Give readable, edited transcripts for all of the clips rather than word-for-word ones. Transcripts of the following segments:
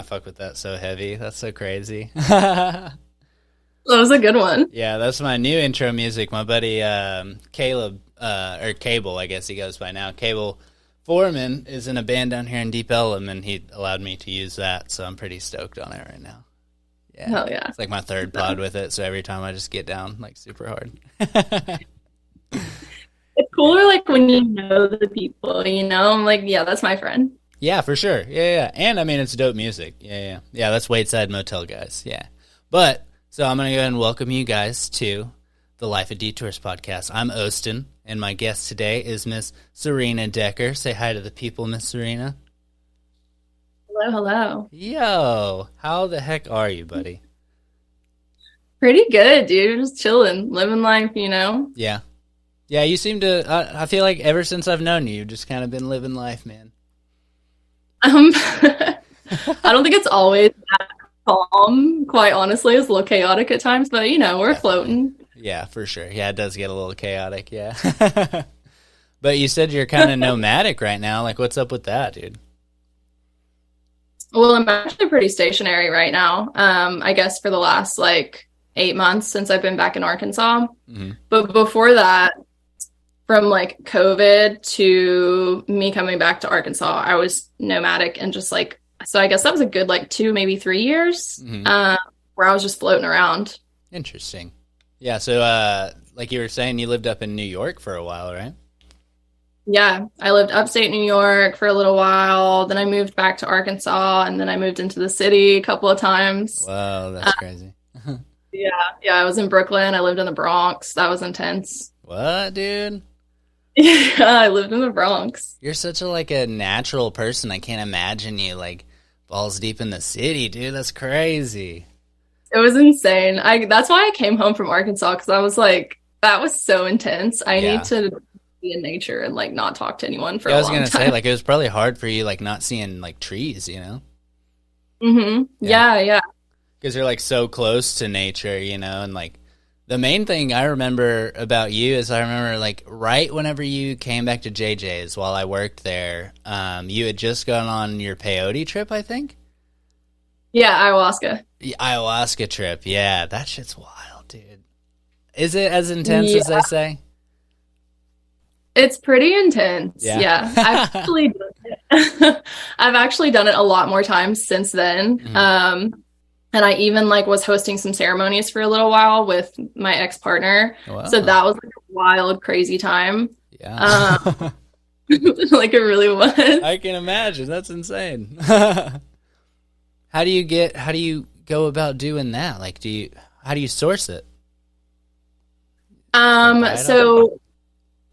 fuck with that so heavy. That's so crazy. That was a good one. Yeah, that's my new intro music. My buddy Caleb, or Cable, I guess he goes by now. Cable Foreman is in a band down here in Deep Ellum, and he allowed me to use that, so I'm pretty stoked on it right now. Yeah. Hell yeah. It's like my third pod with it, so every time I just get down like super hard. It's cooler like when you know the people, you know? I'm like, yeah, that's my friend. Yeah, for sure. Yeah. And I mean, it's dope music. Yeah. Yeah, that's Wayside Motel guys. Yeah. But, so I'm going to go ahead and welcome you guys to the Life of Detours podcast. I'm Austin, and my guest today is Miss Serena Decker. Say hi to the people, Miss Serena. Hello, hello. Yo, how the heck are you, buddy? Pretty good, dude. Just chilling, living life, you know? Yeah. Yeah, you seem to, I feel like ever since I've known you, you've just kind of been living life, man. I don't think it's always that calm, quite honestly. It's a little chaotic at times, but, you know, we're floating. Yeah, for sure. Yeah, it does get a little chaotic, yeah. But you said you're kind of nomadic right now. Like, what's up with that, dude? Well, I'm actually pretty stationary right now. I guess for the last, 8 months since I've been back in Arkansas. Mm-hmm. But before that, from COVID to me coming back to Arkansas, I was nomadic and just so I guess that was a good 2, maybe 3 years, where I was just floating around. Interesting. Yeah. So, like you were saying, you lived up in New York for a while, right? Yeah, I lived upstate New York for a little while. Then I moved back to Arkansas, and then I moved into the city a couple of times. Wow, that's crazy. Yeah, I was in Brooklyn. I lived in the Bronx. That was intense. What, dude? Yeah, I lived in the Bronx. You're such a natural person. I can't imagine you balls deep in the city, dude. That's crazy. It was insane. That's why I came home from Arkansas, because I was like, that was so intense. I need to be in nature and not talk to anyone for a long time. I was gonna say it was probably hard for you not seeing trees, you know? Mm-hmm. Yeah. Because you're so close to nature, you know, and the main thing I remember about you is I remember right whenever you came back to JJ's while I worked there, you had just gone on your peyote trip, I think. Yeah, ayahuasca. The ayahuasca trip, yeah, that shit's wild, dude. Is it as intense as they say? It's pretty intense. Yeah. I've actually done it. I've actually done it a lot more times since then. Mm-hmm. And I even was hosting some ceremonies for a little while with my ex-partner. Wow. So that was a wild, crazy time. Yeah. It really was. I can imagine. That's insane. How do you go about doing that? How do you source it?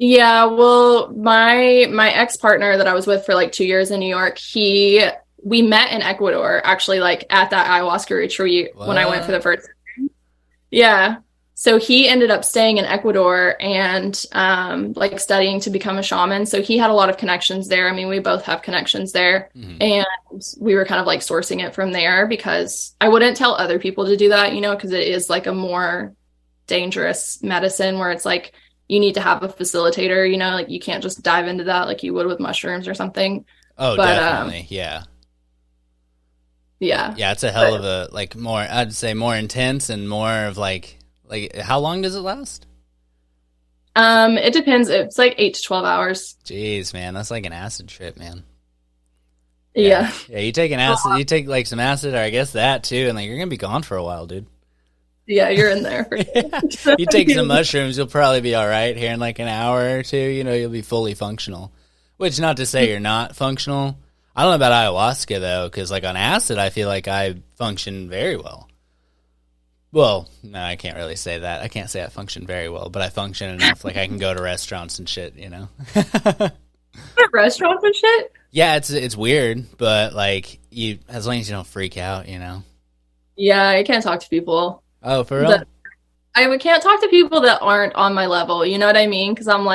Yeah, well, my ex-partner that I was with for 2 years in New York, we met in Ecuador, actually, at that ayahuasca retreat when I went for the first time. Yeah. So he ended up staying in Ecuador and, studying to become a shaman. So he had a lot of connections there. I mean, we both have connections there. Mm-hmm. And we were kind of sourcing it from there, because I wouldn't tell other people to do that, you know, because it is a more dangerous medicine where it's you need to have a facilitator, you know, you can't just dive into that like you would with mushrooms or something. Oh, but, definitely. Yeah. Yeah. Yeah, it's a hell of a, more, I'd say more intense and more of how long does it last? It depends. It's 8 to 12 hours. Jeez, man. That's like an acid trip, man. Yeah. Yeah, you take an acid, you take some acid, or I guess that too, and you're going to be gone for a while, dude. Yeah, you're in there. For sure. You take some mushrooms, you'll probably be all right here in an hour or two, you know, you'll be fully functional. Which, not to say you're not functional. I don't know about ayahuasca, though, because, on acid, I feel like I function very well. Well, no, I can't really say that. I can't say I function very well, but I function enough. I can go to restaurants and shit, you know? Restaurants and shit? Yeah, it's weird, but, as long as you don't freak out, you know? Yeah, I can't talk to people. Oh, for real? I can't talk to people that aren't on my level, you know what I mean? Because I'm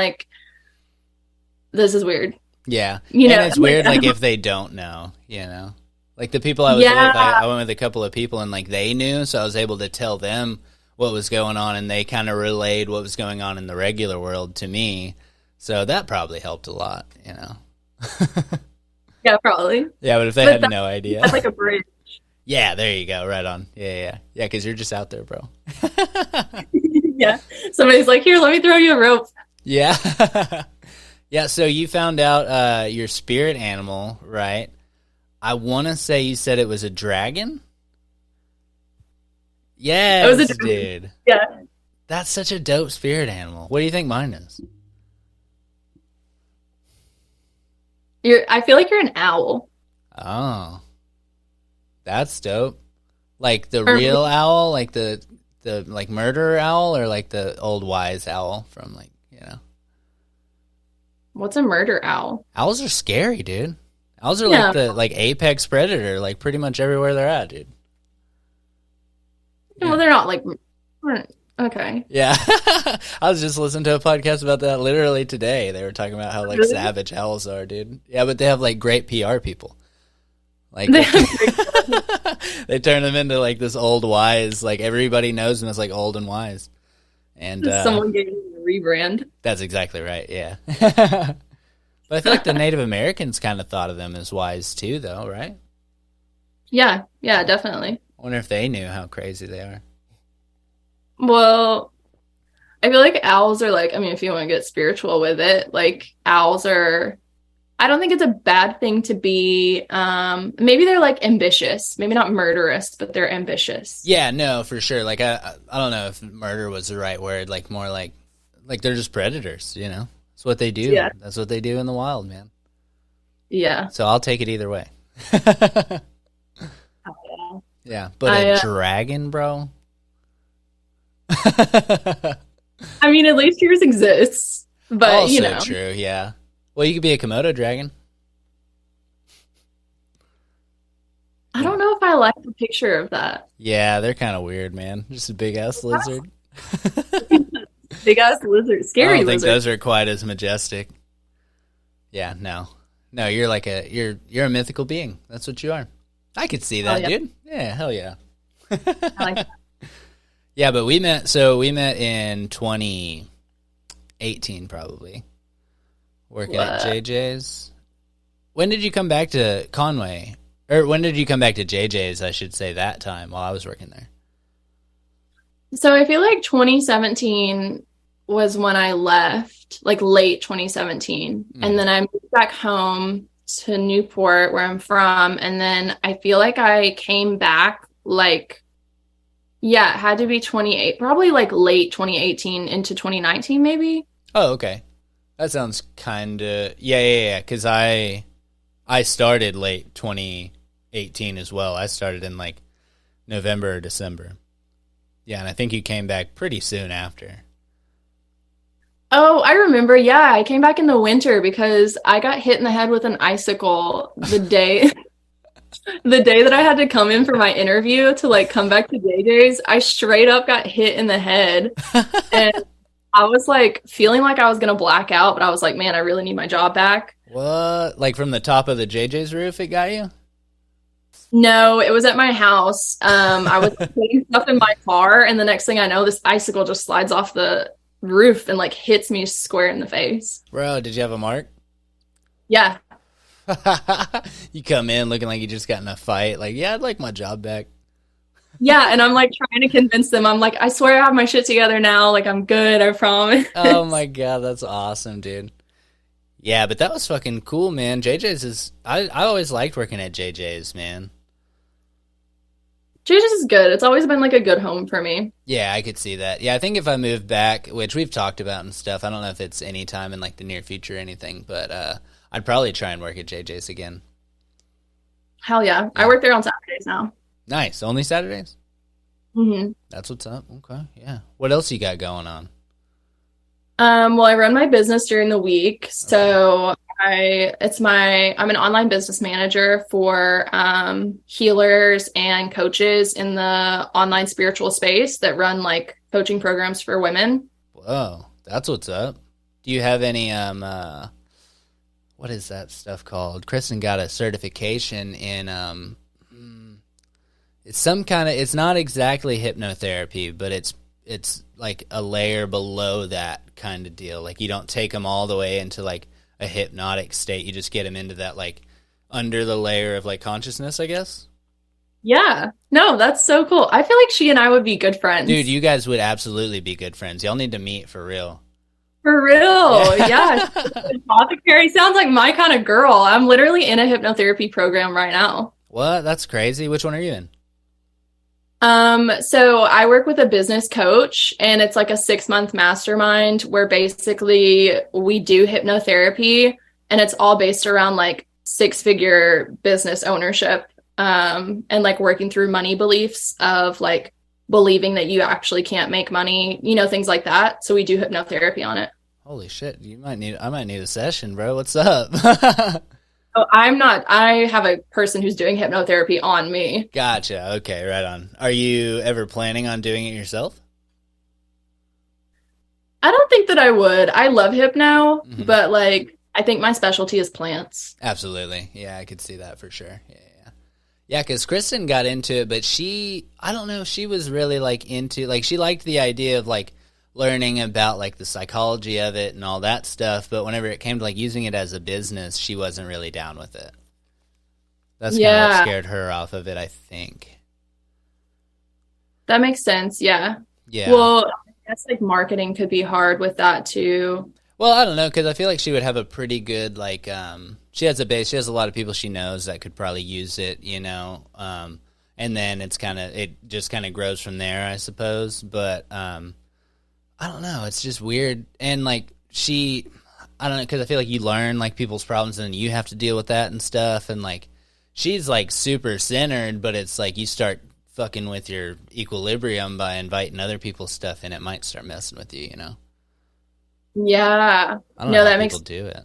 this is weird. Yeah, you know, and it's weird, if they don't know, you know? The people I was with, I went with a couple of people, and, they knew, so I was able to tell them what was going on, and they kind of relayed what was going on in the regular world to me, so that probably helped a lot, you know? Yeah, probably. Yeah, but if they had no idea. That's a bridge. Yeah, there you go. Right on. Yeah, because you're just out there, bro. Yeah. Somebody's like, here, let me throw you a rope. Yeah. Yeah, so you found out your spirit animal, right? I want to say you said it was a dragon? It was a Yes, dragon. dude. Yeah. That's such a dope spirit animal. What do you think mine is? I feel like you're an owl. Oh, that's dope. Like the Or real owl, like the like murderer owl, or like the old wise owl from like, you know. what's a murder owl? Owls are scary, dude. Owls are Yeah. like the like apex predator, like pretty much everywhere they're at, dude. Well, Yeah. they're not like, okay. Yeah. I was just listening to a podcast about that literally today. They were talking about how like Really? savage owls are, dude. Yeah, but they have like great PR people. Like They they, have great- they turn them into like this old wise, like everybody knows them as like old and wise. And Someone gave me a rebrand. that's exactly right, yeah. But I feel like the Native Americans kind of thought of them as wise too, though, right? Yeah, yeah, definitely. I wonder if they knew how crazy they are. Well, I feel like owls are like, I mean, if you want to get spiritual with it, like owls are, I don't think it's a bad thing to be, maybe they're like ambitious, maybe not murderous, but they're ambitious. Yeah, no, for sure. Like I don't know if murder was the right word. Like more like they're just predators. You know, that's what they do. Yeah. That's what they do in the wild, man. Yeah. So I'll take it either way. Oh, Yeah, but I, a dragon, bro. I mean, at least yours exists, but Also you know, true. Yeah. Well, you could be a Komodo dragon. I don't know if I like the picture of that. Yeah, they're kind of weird, man. Just a big ass lizard. Big ass lizard, I scary don't think lizard. those are quite as majestic. Yeah, no. You're like you're a mythical being. That's what you are. I could see that, yeah. dude. Yeah, hell yeah. I like that. Yeah, but we met. So we met in 2018, probably working at What? JJ's. When did you come back to Conway? Or when did you come back to JJ's? I should say that time while I was working there. So I feel like 2017 was when I left, like late 2017. And then I moved back home to Newport, where I'm from. And then I feel like I came back like, yeah, it had to be 28, probably like late 2018 into 2019, maybe. Oh, okay. That sounds kind of yeah. Because I started late 2018 as well. I started in like November or December. Yeah, and I think you came back pretty soon after. Oh, I remember. Yeah, I came back in the winter because I got hit in the head with an icicle the day the day that I had to come in for my interview to like come back to JJ's. I straight up got hit in the head and I was like feeling like I was gonna black out, but I was like, man, I really need my job back. What? Like from the top of the JJ's roof it got you? No, it was at my house. I was putting stuff in my car, and the next thing I know, this icicle just slides off the roof and like hits me square in the face. Bro, did you have a mark? Yeah. You come in looking like you just got in a fight. Like, yeah, I'd like my job back. Yeah, and I'm like trying to convince them. I'm like, I swear I have my shit together now. Like, I'm good, I promise. Oh my god, that's awesome, dude. Yeah, but that was fucking cool, man. JJ's is I always liked working at JJ's, man. JJ's is good. It's always been like a good home for me. Yeah, I could see that. Yeah, I think if I moved back, which we've talked about and stuff, I don't know if it's any time in like the near future or anything, but I'd probably try and work at JJ's again. Hell yeah. I work there on Saturdays now. Nice. Only Saturdays? hmm That's what's up. Okay, yeah. What else you got going on? Well, I run my business during the week. So I'm an online business manager for healers and coaches in the online spiritual space that run like coaching programs for women. Whoa, that's what's up. Do you have any what is that stuff called? Kristen got a certification in it's some kind of, it's not exactly hypnotherapy, but it's like a layer below that kind of deal. Like you don't take them all the way into like a hypnotic state. You just get them into that like under the layer of like consciousness, I guess. Yeah. No, that's so cool. I feel like she and I would be good Dude, friends. you guys would absolutely be good friends. Y'all need to meet for real. For Yeah. real. Yeah. Apothecary sounds like my kind of girl. I'm literally in a hypnotherapy program right now. What? That's crazy. Which one are you in? So I work with a business coach and it's like a 6-month mastermind where basically we do hypnotherapy and it's all based around like 6-figure business ownership, and like working through money beliefs of like believing that you actually can't make money, things like that. So we do hypnotherapy on it. Holy shit. I might need a session, bro. What's up? Oh, I'm not, I have a person who's doing hypnotherapy on me. Gotcha. Okay, right on. Are you ever planning on doing it yourself? I don't think that I would. I love hypno, Hmm. but like I think my specialty is plants. Absolutely. Yeah, I could see that for sure. Yeah, yeah. Yeah, because Kristen got into it, but I don't know, she was really like into, like, she liked the idea of like learning about like the psychology of it and all that stuff. But whenever it came to like using it as a business, she wasn't really down with it. That's kind of what Yeah, scared her off of it, I think. that makes sense. Yeah. Yeah. Well, I guess like marketing could be hard with that too. Well, I don't know, because I feel like she would have a pretty good, like, she has a base, she has a lot of people she knows that could probably use it, and then it just kind of grows from there, I suppose. But, I don't know, it's just weird. And, like, I don't know, because I feel like you learn, like, people's problems and then you have to deal with that and stuff. And, like, she's, like, super centered, but it's like you start fucking with your equilibrium by inviting other people's stuff in, it might start messing with you, you know? Yeah. I don't know No, how that people makes do it.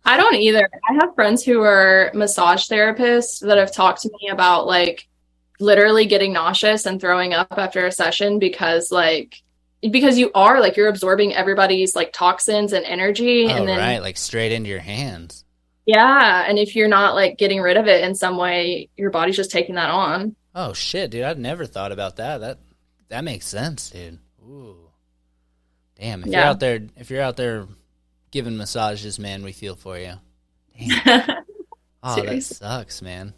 I don't either. I have friends who are massage therapists that have talked to me about like literally getting nauseous and throwing up after a session because you are like you're absorbing everybody's like toxins and energy Oh, and then right, like straight into your hands. yeah, and if you're not like getting rid of it in some way, your body's just taking that on. Oh shit, dude, I'd never thought about that. That makes sense, dude. Ooh, damn. Yeah. If you're out there giving massages, man, we feel for you. Damn. Oh, that Seriously. sucks, man.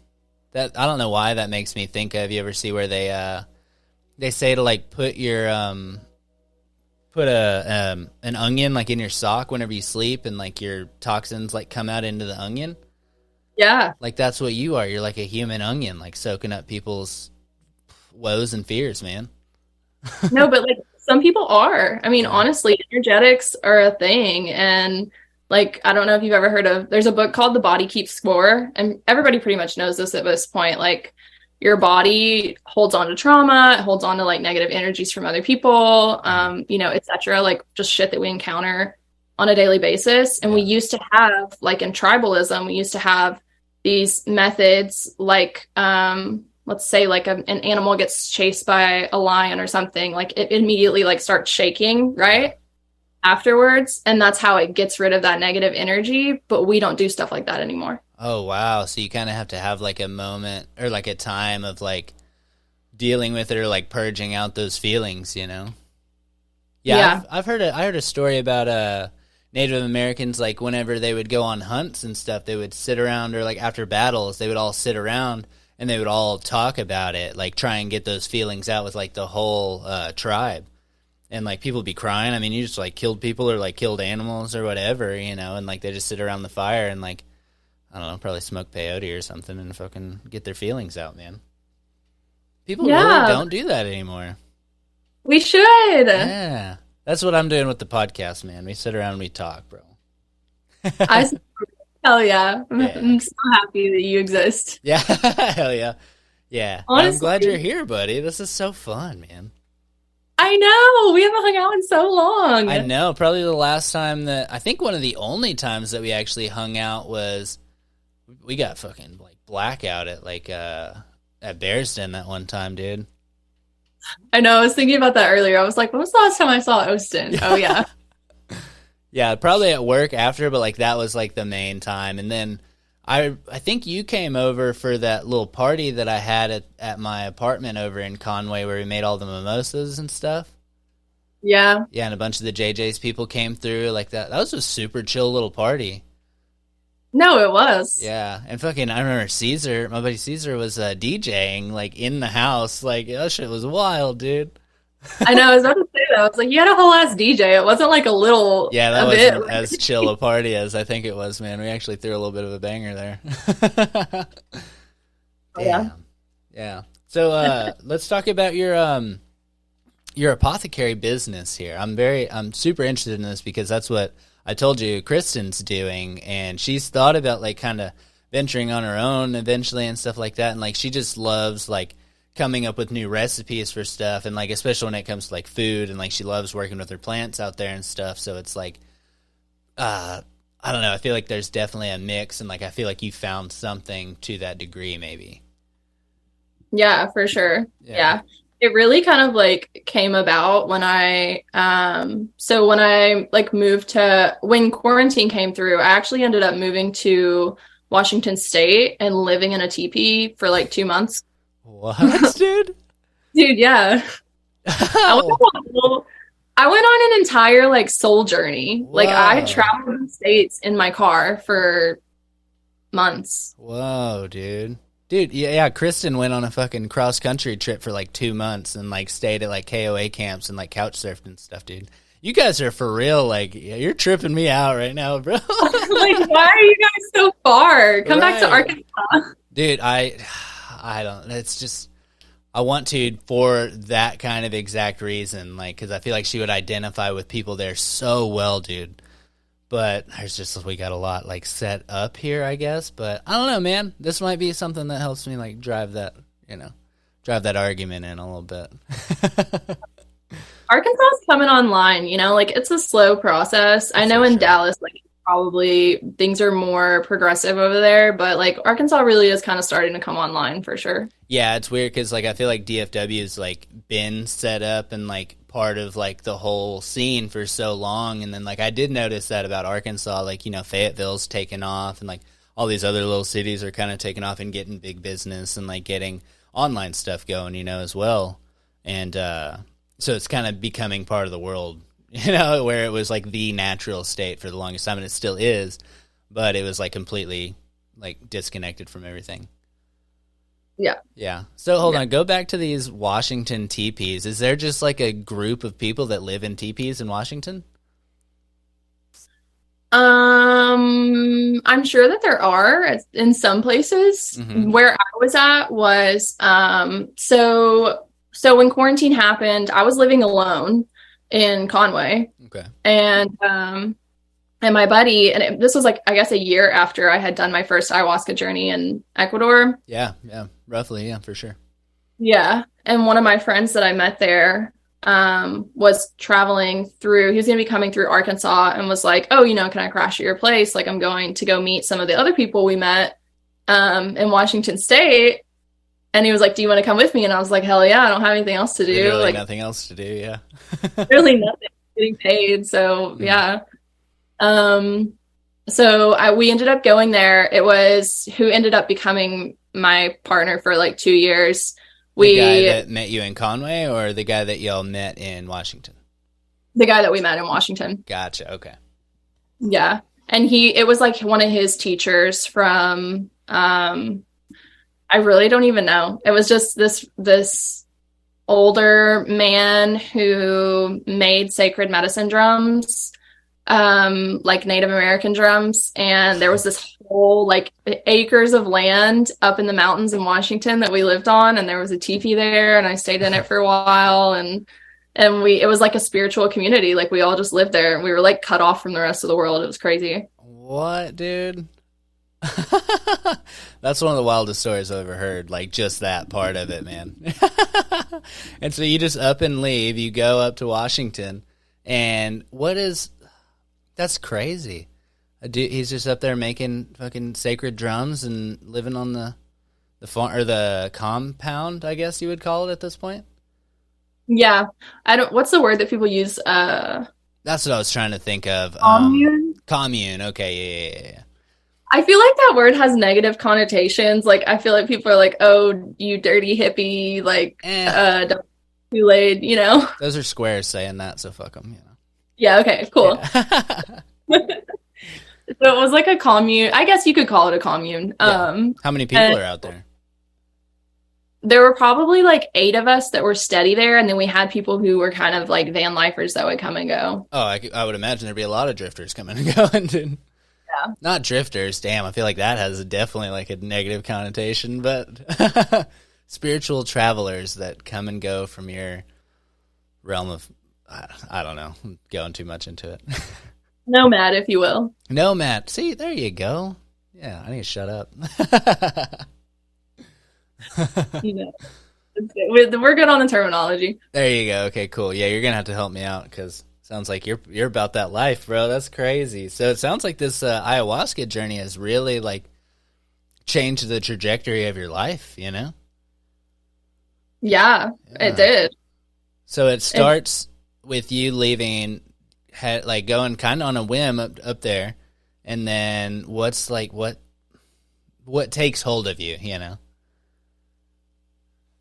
That I don't know why that makes me think of. You ever see where they say to like put a an onion like in your sock whenever you sleep and like your toxins like come out into the onion? Yeah. Like that's what you are. You're like a human onion, like soaking up people's woes and fears, man. No, but like some people are. I mean, Yeah. honestly, energetics are a thing. And like, I don't know if you've ever heard of, there's a book called The Body Keeps Score, and everybody pretty much knows this at this point. Like, your body holds on to trauma, it holds on to like negative energies from other people, Mhm. etc. Like just shit that we encounter on a daily basis. And we Yeah. used to have, like in tribalism, we used to have these methods like let's say like an animal gets chased by a lion or something, like it immediately like starts shaking, Yeah. right? Afterwards, and that's how it gets rid of that negative energy, but we don't do stuff like that anymore. Oh wow. So you kind of have to have like a moment or like a time of like dealing with it or like purging out those feelings, you know? Yeah, Yeah. I heard a story about Native Americans, like whenever they would go on hunts and stuff, they would sit around, or like after battles, they would all sit around and they would all talk about it, like try and get those feelings out with like the whole tribe. And like people be crying. I mean, you just like killed people or like killed animals or whatever, and like they just sit around the fire and like I don't know, probably smoke peyote or something and fucking get their feelings out, man. People really Yeah, don't do that anymore. we should. Yeah. That's what I'm doing with the podcast, man. We sit around and we talk, bro. I hell yeah. Yeah. I'm so happy that you exist. Yeah. Hell yeah. Yeah. I'm glad you're Honestly, here, buddy. This is so fun, man. I know. We haven't hung out in so I long. know. Probably the last time I think one of the only times that we actually hung out was we got fucking like blackout at at Bearsden that one time, dude. I know. I was thinking about that earlier. I was like, when was the last time I saw Austin? Oh yeah. Yeah, probably at work after, but like that was like the main time. And then I think you came over for that little party that I had at my apartment over in Conway where we made all the mimosas and stuff. Yeah. Yeah, and a bunch of the JJ's people came through like that. That was a super chill little party. No, it was. Yeah, and fucking, I remember Caesar, my buddy Caesar was DJing like in the house. Like that shit was wild, dude. I know, I was about to say that. I was like, you had a whole ass DJ. It wasn't like a little Yeah, that a bit. wasn't as chill a party as I think it was, man. We actually threw a little bit of a banger there. Yeah. Damn. Yeah. So let's talk about your apothecary business here. I'm super interested in this because that's what I told you Kristen's doing, and she's thought about like kind of venturing on her own eventually and stuff like that. And like she just loves like coming up with new recipes for stuff, and like especially when it comes to like food, and like she loves working with her plants out there and stuff. So it's like I don't know, I feel like there's definitely a mix, and like I feel like you found something to that degree maybe. Yeah, for sure. Yeah. Yeah. It really kind of like came about when so when I like moved to when quarantine came through, I actually ended up moving to Washington State and living in a teepee for like 2 months. What, dude? Dude, yeah. I went Oh, on, I went on an entire like soul journey. Like I whoa. traveled the states in my car for months. Whoa, dude. Dude, yeah, yeah, Kristen went on a fucking cross country trip for like 2 months and like stayed at like KOA camps and like couch surfed and stuff, dude. You guys are for real, like, yeah, you're tripping me out right now, bro. Like, why are you guys so far? Come back to Right. Arkansas. Dude, I don't, it's just, I want to for that kind of exact reason, like, because I feel like she would identify with people there so well, dude. But there's just we got a lot like set up here, I guess. But I don't know, man. This might be something that helps me like drive that argument in a little bit. Arkansas is coming online, like it's a slow process. I know For in sure. Dallas, like probably things are more progressive over there, but like Arkansas really is kind of starting to come online for sure. Yeah, it's weird because like I feel like DFW has like been set up and like part of like the whole scene for so long, and then like I did notice that about Arkansas, like Fayetteville's taken off, and like all these other little cities are kind of taking off and getting big business and like getting online stuff going, as well, and so it's kind of becoming part of the world, where it was like the natural state for the longest time, and it still is, but it was like completely like disconnected from everything. Yeah. Yeah. So hold Yeah. on. Go back to these Washington teepees. Is there just like a group of people that live in teepees in Washington? I'm sure that there are in some places. Mm-hmm. Where I was at was so when quarantine happened, I was living alone in Conway, Okay. and my buddy, and this was like I guess a year after I had done my first ayahuasca journey in Ecuador. Yeah. Yeah. Roughly. Yeah. For sure. Yeah. And one of my friends that I met there was traveling through, he was going to be coming through Arkansas and was like, oh, can I crash at your place? Like, I'm going to go meet some of the other people we met in Washington State. And he was like, do you want to come with me? And I was like, hell yeah, I don't have anything else to do. Literally Like, nothing else to do. Yeah. really nothing, getting paid. So, Mm. yeah. Um, we ended up going there. It was who ended up becoming my partner for like 2 years. The guy We that met you in Conway, or the guy that y'all met in Washington? The guy that we met in Washington. Gotcha. Okay. Yeah. And it was like one of his teachers from, I really don't even know. It was just this older man who made sacred medicine drums, like Native American drums. And there was this whole like acres of land up in the mountains in Washington that we lived on. And there was a teepee there, and I stayed in it for a while. And it was like a spiritual community. Like we all just lived there, and we were like cut off from the rest of the world. It was crazy. What, dude? That's one of the wildest stories I've ever heard. Like just that part of it, man. And so you just up and leave. You go up to Washington, and that's crazy. He's just up there making fucking sacred drums and living on the farm or the compound, I guess you would call it at this point. Yeah. What's the word that people use? That's what I was trying to think of. Commune? Commune. Okay, yeah. I feel like that word has negative connotations. Like I feel like people are like, "Oh, you dirty hippie!" Like, don't Kool-Aid, Those are squares saying that, so fuck them. Yeah. Okay. Cool. Yeah. So it was like a commune. I guess you could call it a commune. Yeah. How many people And are out there? there were probably like 8 of us that were steady there, and then we had people who were kind of like van lifers that would come and go. Oh, I would imagine there'd be a lot of drifters coming and going, dude. Yeah. Not drifters. Damn, I feel like that has definitely like a negative connotation, but spiritual travelers that come and go from your realm of, I don't know, I'm going too much into it. Nomad, if you will. Nomad. See, there you go. Yeah, I need to shut up. You know, we're good on the terminology. There you go. Okay, cool. Yeah, you're gonna have to help me out because sounds like you're about that life, bro. That's crazy. So it sounds like this ayahuasca journey has really like changed the trajectory of your life. You know? Yeah, Yeah. it did. So it starts with you leaving, like going kind of on a whim up there, and then what's like what takes hold of you? You know?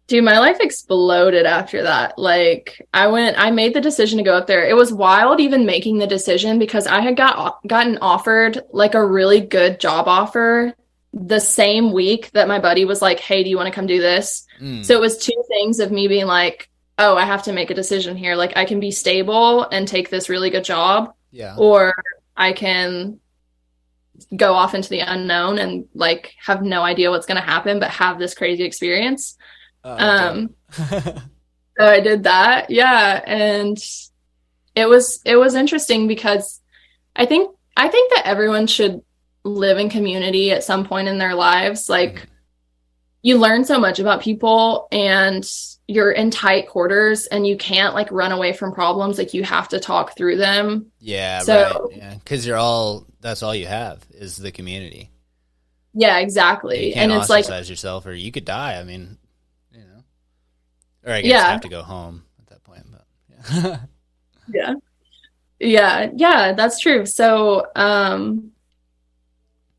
Dude, my life exploded after that. Like, I made the decision to go up there. It was wild even making the decision because I had gotten offered like a really good job offer the same week that my buddy was like, "Hey, do you want to come do this?" So it was two things of me being like, "Oh, I have to make a decision here. Like, I can be stable and take this really good job, Yeah. or I can go off into the unknown and like have no idea what's going to happen, but have this crazy experience." Okay. So I did that. Yeah. And it was interesting because I think that everyone should live in community at some point in their lives. Like you learn so much about people and you're in tight quarters and you can't like run away from problems. Like you have to talk through them. Yeah, So, right. Yeah, because that's all you have is the community. Yeah, exactly. You can't And it's like, ostracize yourself, or you could die. I mean, you know, or I guess have to go home at that point. But yeah, that's true. So, and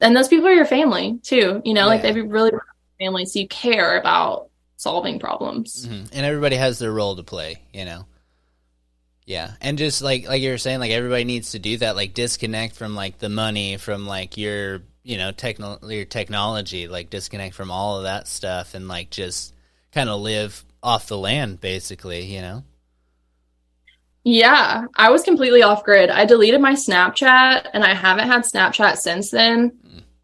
those people are your family too. You know, like they really family, so you care about solving problems. And everybody has their role to play. You know. Yeah, and just like you were saying, like everybody needs to do that, like disconnect from like the money, from like your your technology, like disconnect from all of that stuff, and like just kind of live off the land, basically, you know. Yeah, I was completely off grid. I deleted my Snapchat, and I haven't had Snapchat since then.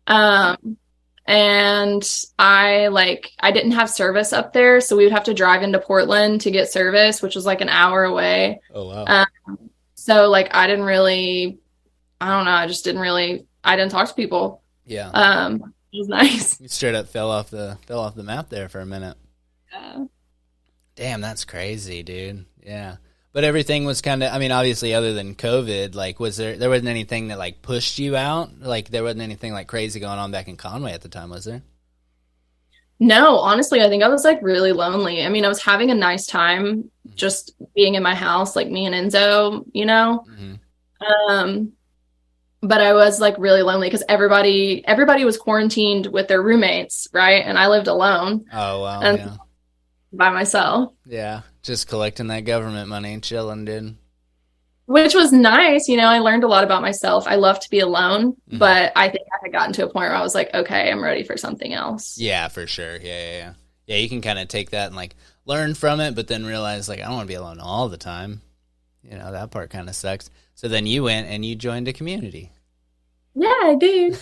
And I didn't have service up there, so we would have to drive into Portland to get service, which was like an hour away. Oh, wow. So like I don't know, I didn't talk to people. Yeah. It was nice. You straight up fell off the map there for a minute. Yeah. Damn, that's crazy, dude. Yeah. But everything was kind of, I mean, obviously other than COVID, like there wasn't anything that like pushed you out? Like there wasn't anything like crazy going on back in Conway at the time, was there? No, honestly, I think I was like really lonely. I mean, I was having a nice time just being in my house, like me and Enzo, you know? But I was like really lonely because everybody was quarantined with their roommates, right? And I lived alone. Oh, wow. And yeah. by myself. Yeah. Just collecting that government money and chilling, dude. Which was nice. You know, I learned a lot about myself. I love to be alone, but I think I had gotten to a point where I was like, okay, I'm ready for something else. Yeah, for sure. Yeah. Yeah, you can kind of take that and like learn from it, but then realize like I don't want to be alone all the time. You know, that part kind of sucks. So then you went and you joined a community. Yeah, I did.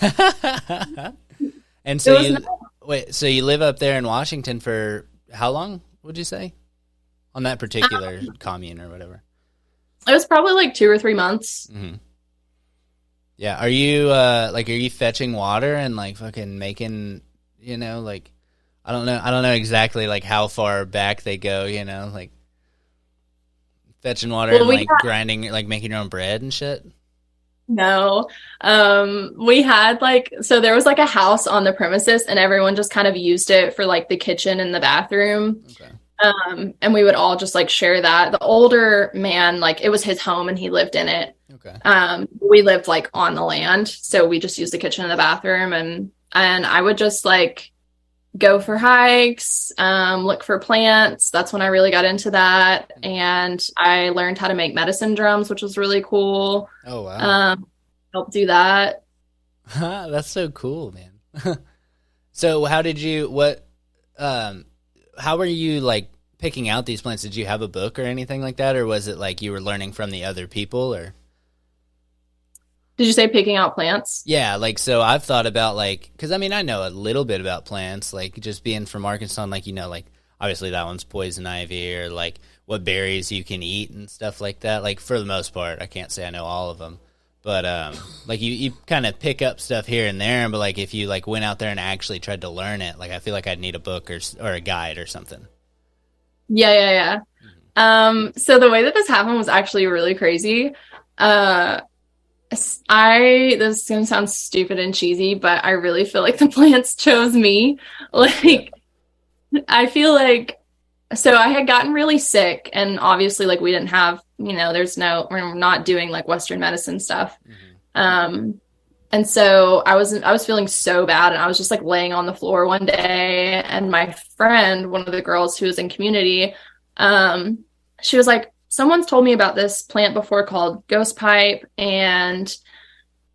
And so so you live up there in Washington for how long, would you say? On that particular commune or whatever. It was probably like 2 or 3 months. Yeah. Are you fetching water and like fucking making, you know, like, I don't know exactly like how far back they go, you know, like fetching water and like grinding, like making your own bread and shit? No. We had so there was like a house on the premises and everyone just kind of used it for like the kitchen and the bathroom. Okay. And we would all just like share that. The older man, like it was his home and he lived in it. Okay. We lived like on the land, so we just used the kitchen and the bathroom, and I would just like go for hikes, look for plants. That's when I really got into that, and I learned how to make medicine drums, which was really cool. Oh wow. Helped do that. That's so cool, man. So how did you um how were you like picking out these plants? Did you have a book or anything like that, or was it like you were learning from the other people? Or Did you say picking out plants? yeah, like so I've thought about like because I mean I know a little bit about plants, like just being from Arkansas, and, like like obviously that one's poison ivy, or like what berries you can eat and stuff like that. Like for the most part, I can't say I know all of them, but like you kind of pick up stuff here and there. But like if you like went out there and actually tried to learn it, like I feel like I'd need a book or a guide or something. Yeah, yeah, yeah. So the way that this happened was actually really crazy. Uh, this is gonna sound stupid and cheesy, but I really feel like the plants chose me. Oh shit. Like, I feel like, so I had gotten really sick, and obviously, like, we didn't have, we're not doing like Western medicine stuff. Hmm. Um, and so I was feeling so bad, and I was just like laying on the floor one day, and my friend, one of the girls who was in community, she was like, someone's told me about this plant before called ghost pipe, and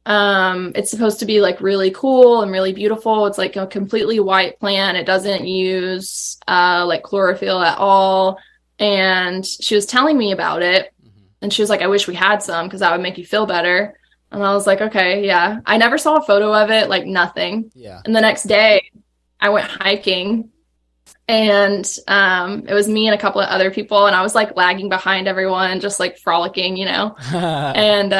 it's supposed to be like really cool and really beautiful. It's like a completely white plant. It doesn't use like chlorophyll at all. And she was telling me about it, Hmm. and she was like, I wish we had some because that would make you feel better. And I was like, okay, yeah. I never saw a photo of it, like nothing. Yeah. And the next day I went hiking, and it was me and a couple of other people, and I was like lagging behind everyone, just like frolicking, And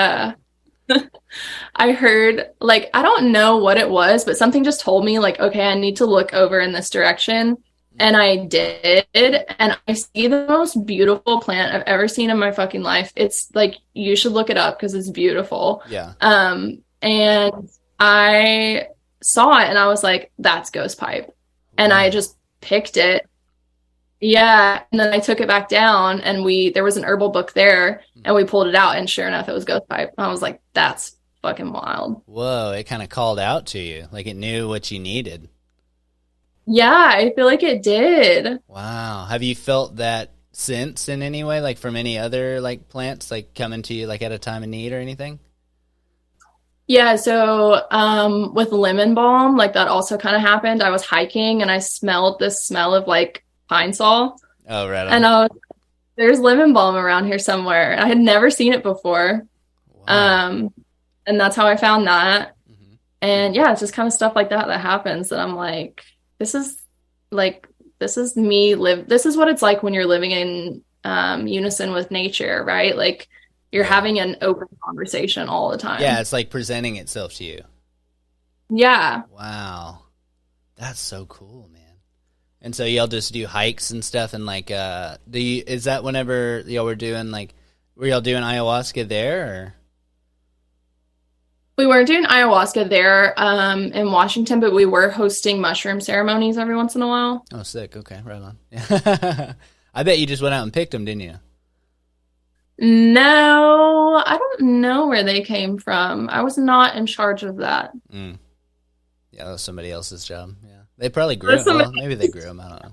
I heard, like, I don't know what it was, but something just told me, like, okay, I need to look over in this direction. And I did. And I see the most beautiful plant I've ever seen in my fucking life. It's like, you should look it up because it's beautiful. Yeah. And I saw it and I was like, that's ghost pipe. And I Wow. just picked it. Yeah. And then I took it back down, and there was an herbal book there, and we pulled it out, and sure enough, it was ghost pipe. I was like, that's fucking wild. Whoa, it kind of called out to you, like it knew what you needed. Yeah, I feel like it did. Wow. Have you felt that since in any way, like from any other like plants, like coming to you like at a time of need or anything? Yeah, so with lemon balm, like that also kind of happened. I was hiking and I smelled this smell of like pine sol, Oh, right and on. there's lemon balm around here somewhere. I had never seen it before. Wow. Um, and that's how I found that. Hmm. And yeah, it's just kind of stuff like that that happens that I'm like, this is like this is what it's like when you're living in unison with nature, right? Like you're Yeah. having an open conversation all the Yeah, time. it's like presenting itself to you. Yeah. Wow. That's so cool, man. And so y'all just do hikes and stuff, and like is that whenever y'all were doing like were y'all doing ayahuasca there or We weren't doing ayahuasca there in Washington, but we were hosting mushroom ceremonies every once in a while. Oh, sick. Okay, right on. Yeah. I bet you just went out and picked them, didn't you? No, I don't know where they came from. I was not in charge of that. Mm. Yeah, that was somebody else's job. Yeah. They probably grew That's it. Well, somebody- maybe they grew them. I don't know.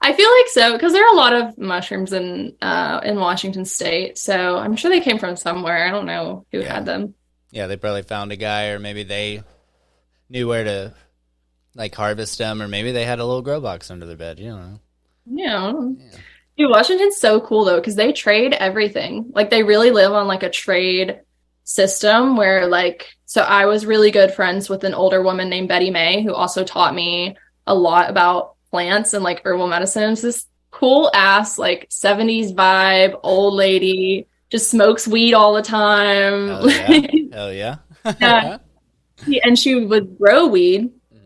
I feel like so because there are a lot of mushrooms in Washington State, so I'm sure they came from somewhere. I don't know who Yeah. had them. Yeah, they probably found a guy, or maybe they knew where to like harvest them, or maybe they had a little grow box under their bed. You don't know. Yeah. Yeah. Dude, Washington's so cool though, because they trade everything. Like they really live on like a trade system where like, so I was really good friends with an older woman named Betty May who also taught me a lot about plants and like herbal medicine. It's this cool ass like 70s vibe, old lady, just smokes weed all the time. Hell yeah. Hell yeah. Yeah. And she would grow weed, Mhm.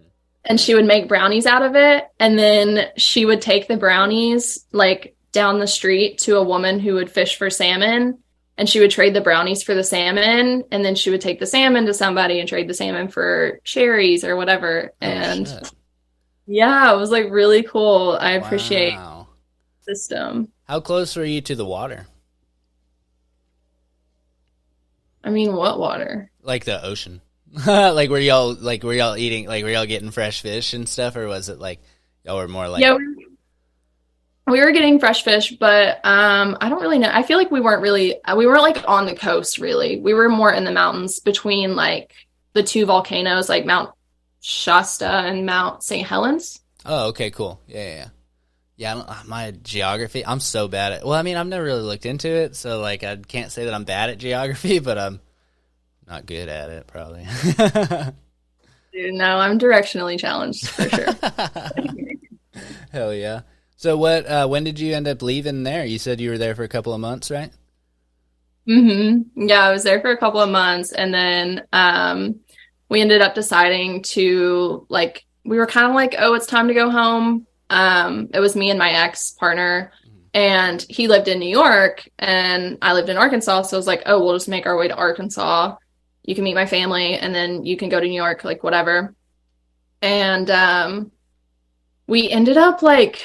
and she would make brownies out of it. And then she would take the brownies like down the street to a woman who would fish for salmon. And she would trade the brownies for the salmon. And then she would take the salmon to somebody and trade the salmon for cherries or whatever. Oh And shit. yeah, it was like really cool. I appreciate Wow. the system. How close were you to the water? I mean, what water? Like the ocean? Like were y'all eating like were y'all getting fresh fish and stuff, or was it like y'all were more like Yeah, we were getting fresh fish, but I don't really know. I feel like we weren't like on the coast really. We were more in the mountains between like the two volcanoes, like Mount Shasta and Mount St. Helens. Oh, okay, cool. Yeah, yeah, yeah. Yeah, my geography, I'm so bad at. Well, I mean, I've never really looked into it, so like I can't say that I'm bad at geography, but I'm not good at it, probably. Dude, no, I'm directionally challenged for sure. Hell yeah. So when did you end up leaving there? You said you were there for a couple of months, right? Yeah, I was there for a couple of months, and then we ended up deciding to like we were kind of like, oh, it's time to go home. It was me and my ex partner, and he lived in New York, and I lived in Arkansas. So I was like, oh, we'll just make our way to Arkansas. You can meet my family, and then you can go to New York, like whatever. And we ended up like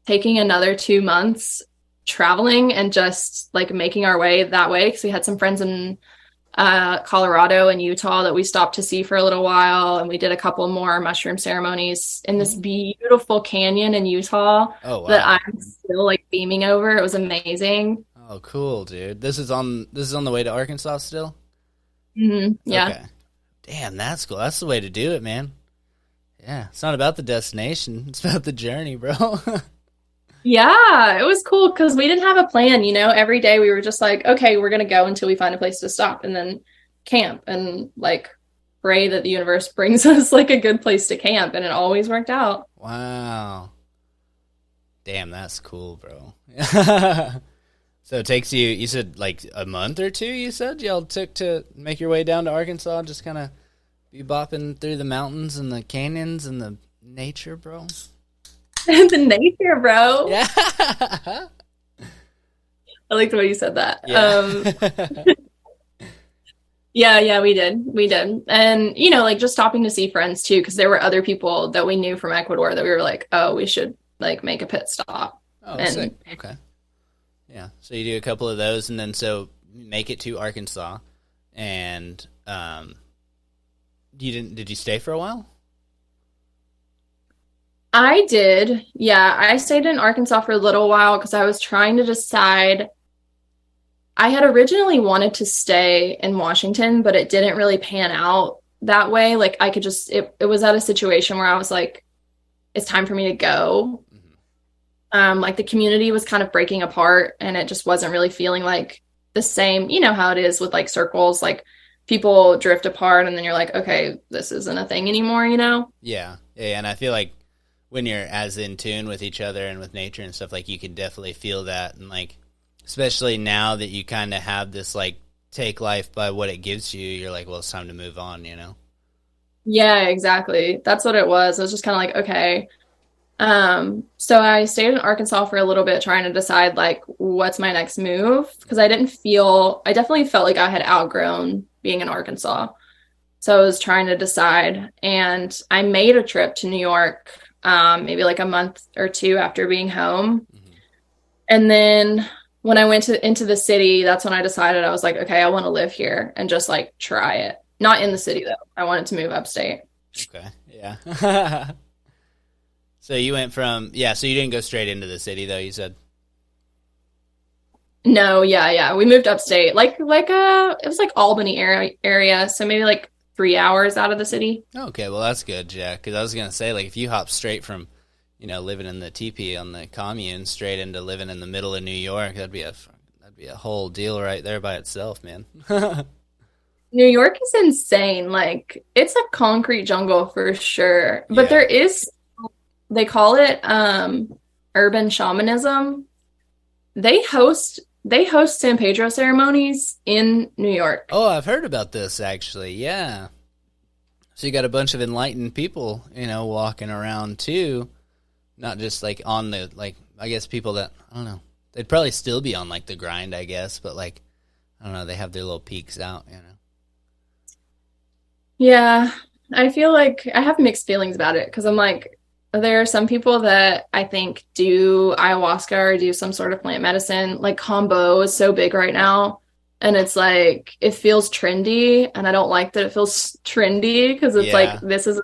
taking another 2 months traveling and just like making our way that way because we had some friends in Colorado and Utah that we stopped to see for a little while, and we did a couple more mushroom ceremonies in this beautiful canyon in Utah. Oh, wow. That I'm still like beaming over. It was amazing. Oh, cool, dude. This is on the way to Arkansas still? Yeah. Okay. Damn, that's cool. That's the way to do it, man. Yeah, it's not about the destination. It's about the journey, bro. Yeah, it was cool because we didn't have a plan, you know. Every day we were just like, okay, we're gonna go until we find a place to stop and then camp and like pray that the universe brings us like a good place to camp, and it always worked out. Wow. Damn, that's cool, bro. So it takes you said like a month or two, you said y'all took to make your way down to Arkansas, just kind of be bopping through the mountains and the canyons and the nature, bro. The nature, bro. Yeah. I liked the way you said that. Yeah. Yeah, we did. And, you know, like just stopping to see friends too, because there were other people that we knew from Ecuador that we were like, oh, we should like make a pit stop. Oh, sick. Okay. Yeah. So you do a couple of those, and then so make it to Arkansas, and did you stay for a while? I did. Yeah, I stayed in Arkansas for a little while because I was trying to decide. I had originally wanted to stay in Washington, but it didn't really pan out that way. Like I could just, it was at a situation where I was like, it's time for me to go. Like the community was kind of breaking apart, and it just wasn't really feeling like the same. You know how it is with like circles, like people drift apart and then you're like, okay, this isn't a thing anymore, you know? Yeah. Yeah, and I feel like when you're as in tune with each other and with nature and stuff, like you can definitely feel that, and like especially now that you kind of have this like take life by what it gives you, you're like, well, it's time to move on, you know? Yeah, exactly. That's what it was. I was just kind of like, okay. So I stayed in Arkansas for a little bit trying to decide like what's my next move, because I definitely felt like I had outgrown being in Arkansas. So I was trying to decide, and I made a trip to New York maybe like a month or two after being home. And then when I went into the city, that's when I decided I was like, okay, I want to live here and just like try it. Not in the city though. I wanted to move upstate. Okay. Yeah. So you went so you didn't go straight into the city though, you said? No, yeah. We moved upstate. It was like Albany area, so maybe like 3 hours out of the city. Okay, well that's good, yeah. Because I was gonna say, like, if you hop straight from, living in the teepee on the commune straight into living in the middle of New York, that'd be a whole deal right there by itself, man. New York is insane. Like it's a concrete jungle for sure, but there is. They call it urban shamanism. They host San Pedro ceremonies in New York. Oh, I've heard about this actually. Yeah. So you got a bunch of enlightened people, walking around too, not just like on the I guess people that I don't know. They'd probably still be on like the grind, I guess, but like I don't know, they have their little peaks out, Yeah, I feel like I have mixed feelings about it because I'm like, there are some people that I think do ayahuasca or do some sort of plant medicine. Like combo is so big right now. And it's like, it feels trendy. And I don't like that it feels trendy because it's like, this is a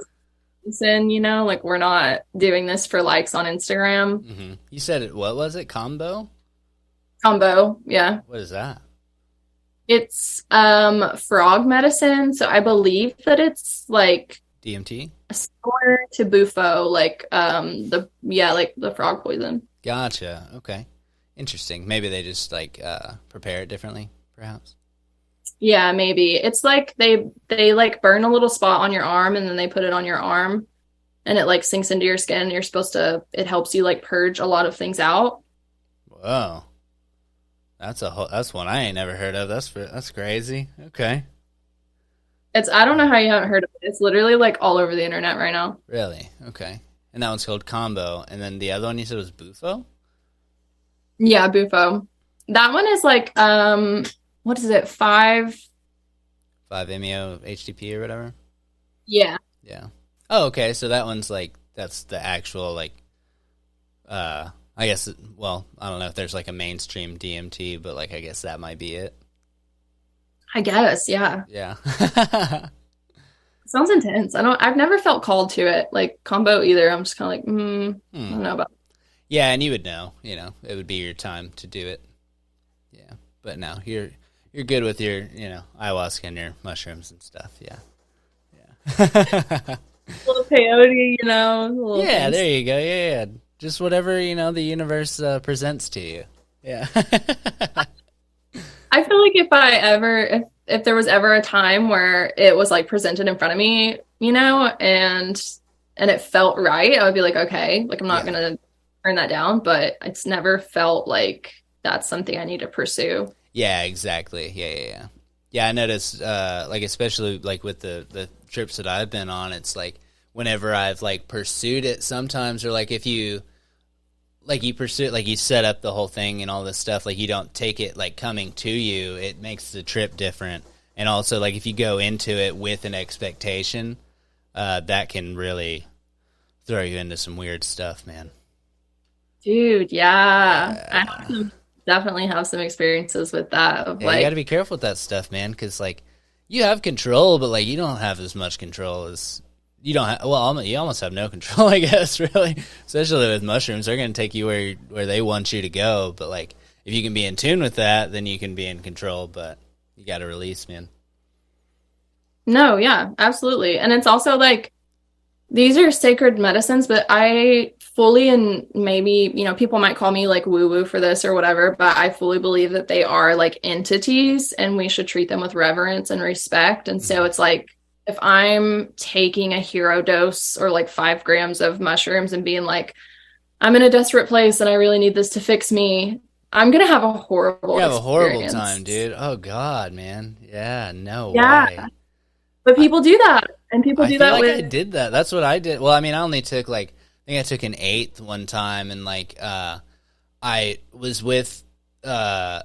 medicine, like we're not doing this for likes on Instagram. Mm-hmm. You said it, what was it? Combo? Combo, yeah. What is that? It's frog medicine, so I believe that it's like DMT? similar to bufo, like like the frog poison. Gotcha. Okay. Interesting. Maybe they just like prepare it differently, perhaps. Yeah, maybe. It's like they like burn a little spot on your arm and then they put it on your arm and it like sinks into your skin. You're supposed to it helps you like purge a lot of things out. Whoa. That's one I ain't never heard of. That's crazy. Okay. It's I don't know how you haven't heard of it. It's literally like all over the internet right now. Really? Okay. And that one's called Combo. And then the other one you said was Bufo? Yeah, bufo. That one is like what is it? 5-MeO HTP or whatever? Yeah. Yeah. Oh, okay. So that one's like that's the actual like I guess well, I don't know if there's like a mainstream DMT, but like I guess that might be it. I guess, yeah. Yeah. Sounds intense. I've never felt called to it, like combo either. I'm just kind of like, I don't know about. Yeah, and you would know, it would be your time to do it. Yeah. But no, you're good with your, ayahuasca and your mushrooms and stuff. Yeah. Yeah. A little peyote, Yeah, things. there you go. Yeah. Just whatever, the universe presents to you. Yeah. I feel like if there was ever a time where it was like presented in front of me, and it felt right, I would be like, okay, like I'm not gonna turn that down, but it's never felt like that's something I need to pursue. Yeah, exactly. Yeah. Yeah, I noticed, like, especially, like, with the trips that I've been on, it's, like, whenever I've, like, pursued it sometimes, or, like, if you, like, you pursue it, like, you set up the whole thing and all this stuff, like, you don't take it, like, coming to you, it makes the trip different. And also, like, if you go into it with an expectation, that can really throw you into some weird stuff, man. Dude, yeah. Definitely have some experiences with that of Yeah, you got to be careful with that stuff, man, because like you have control, but like you don't have as much control as you don't have. Well, you almost have no control, I guess, really. Especially with mushrooms, they're going to take you where they want you to go. But like if you can be in tune with that, then you can be in control. But you got to release, man. No, yeah, absolutely. And it's also like these are sacred medicines, but I fully, and maybe, people might call me like woo woo for this or whatever, but I fully believe that they are like entities and we should treat them with reverence and respect. And so it's like, if I'm taking a hero dose or like 5 grams of mushrooms and being like, I'm in a desperate place and I really need this to fix me, I'm going to have a horrible You have a horrible experience. time, dude. Oh, God, man. Yeah, no Yeah. way. But people do that. And people do that I feel like with. I did that. That's what I did. Well, I mean, I only took like, I think I took an eighth one time, and like, I was with a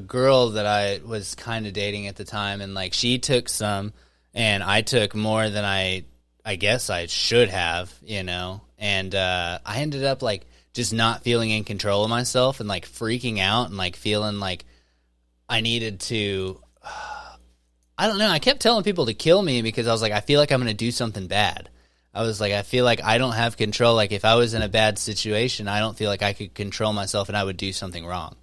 girl that I was kind of dating at the time, and like she took some, and I took more than I guess I should have, and I ended up like just not feeling in control of myself and like freaking out and like feeling like I needed to. I don't know. I kept telling people to kill me because I was like, I feel like I'm going to do something bad. I was like, I feel like I don't have control. Like if I was in a bad situation, I don't feel like I could control myself and I would do something wrong.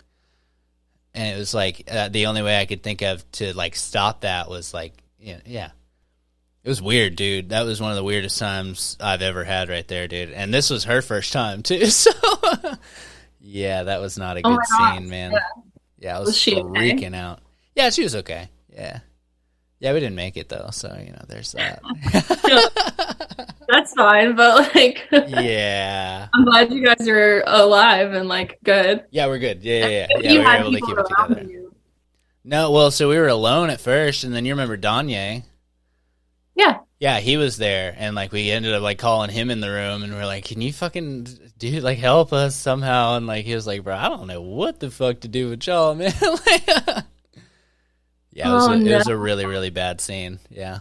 And it was like the only way I could think of to like stop that was like, yeah. It was weird, dude. That was one of the weirdest times I've ever had right there, dude. And this was her first time too. So yeah, that was not a good scene, man. Yeah, I was freaking out. Yeah, she was okay. Yeah. Yeah, we didn't make it though, so there's that. That's fine, but like, yeah, I'm glad you guys are alive and like good. Yeah, we're good. Yeah. You We were had able to people keep it around together. you. No, well, so we were alone at first, and then you remember Danye? Yeah. Yeah, he was there, and like we ended up like calling him in the room, and we're like, "Can you fucking dude like help us somehow?" And like he was like, "Bro, I don't know what the fuck to do with y'all, man." Yeah, it was a really, really bad scene. Yeah.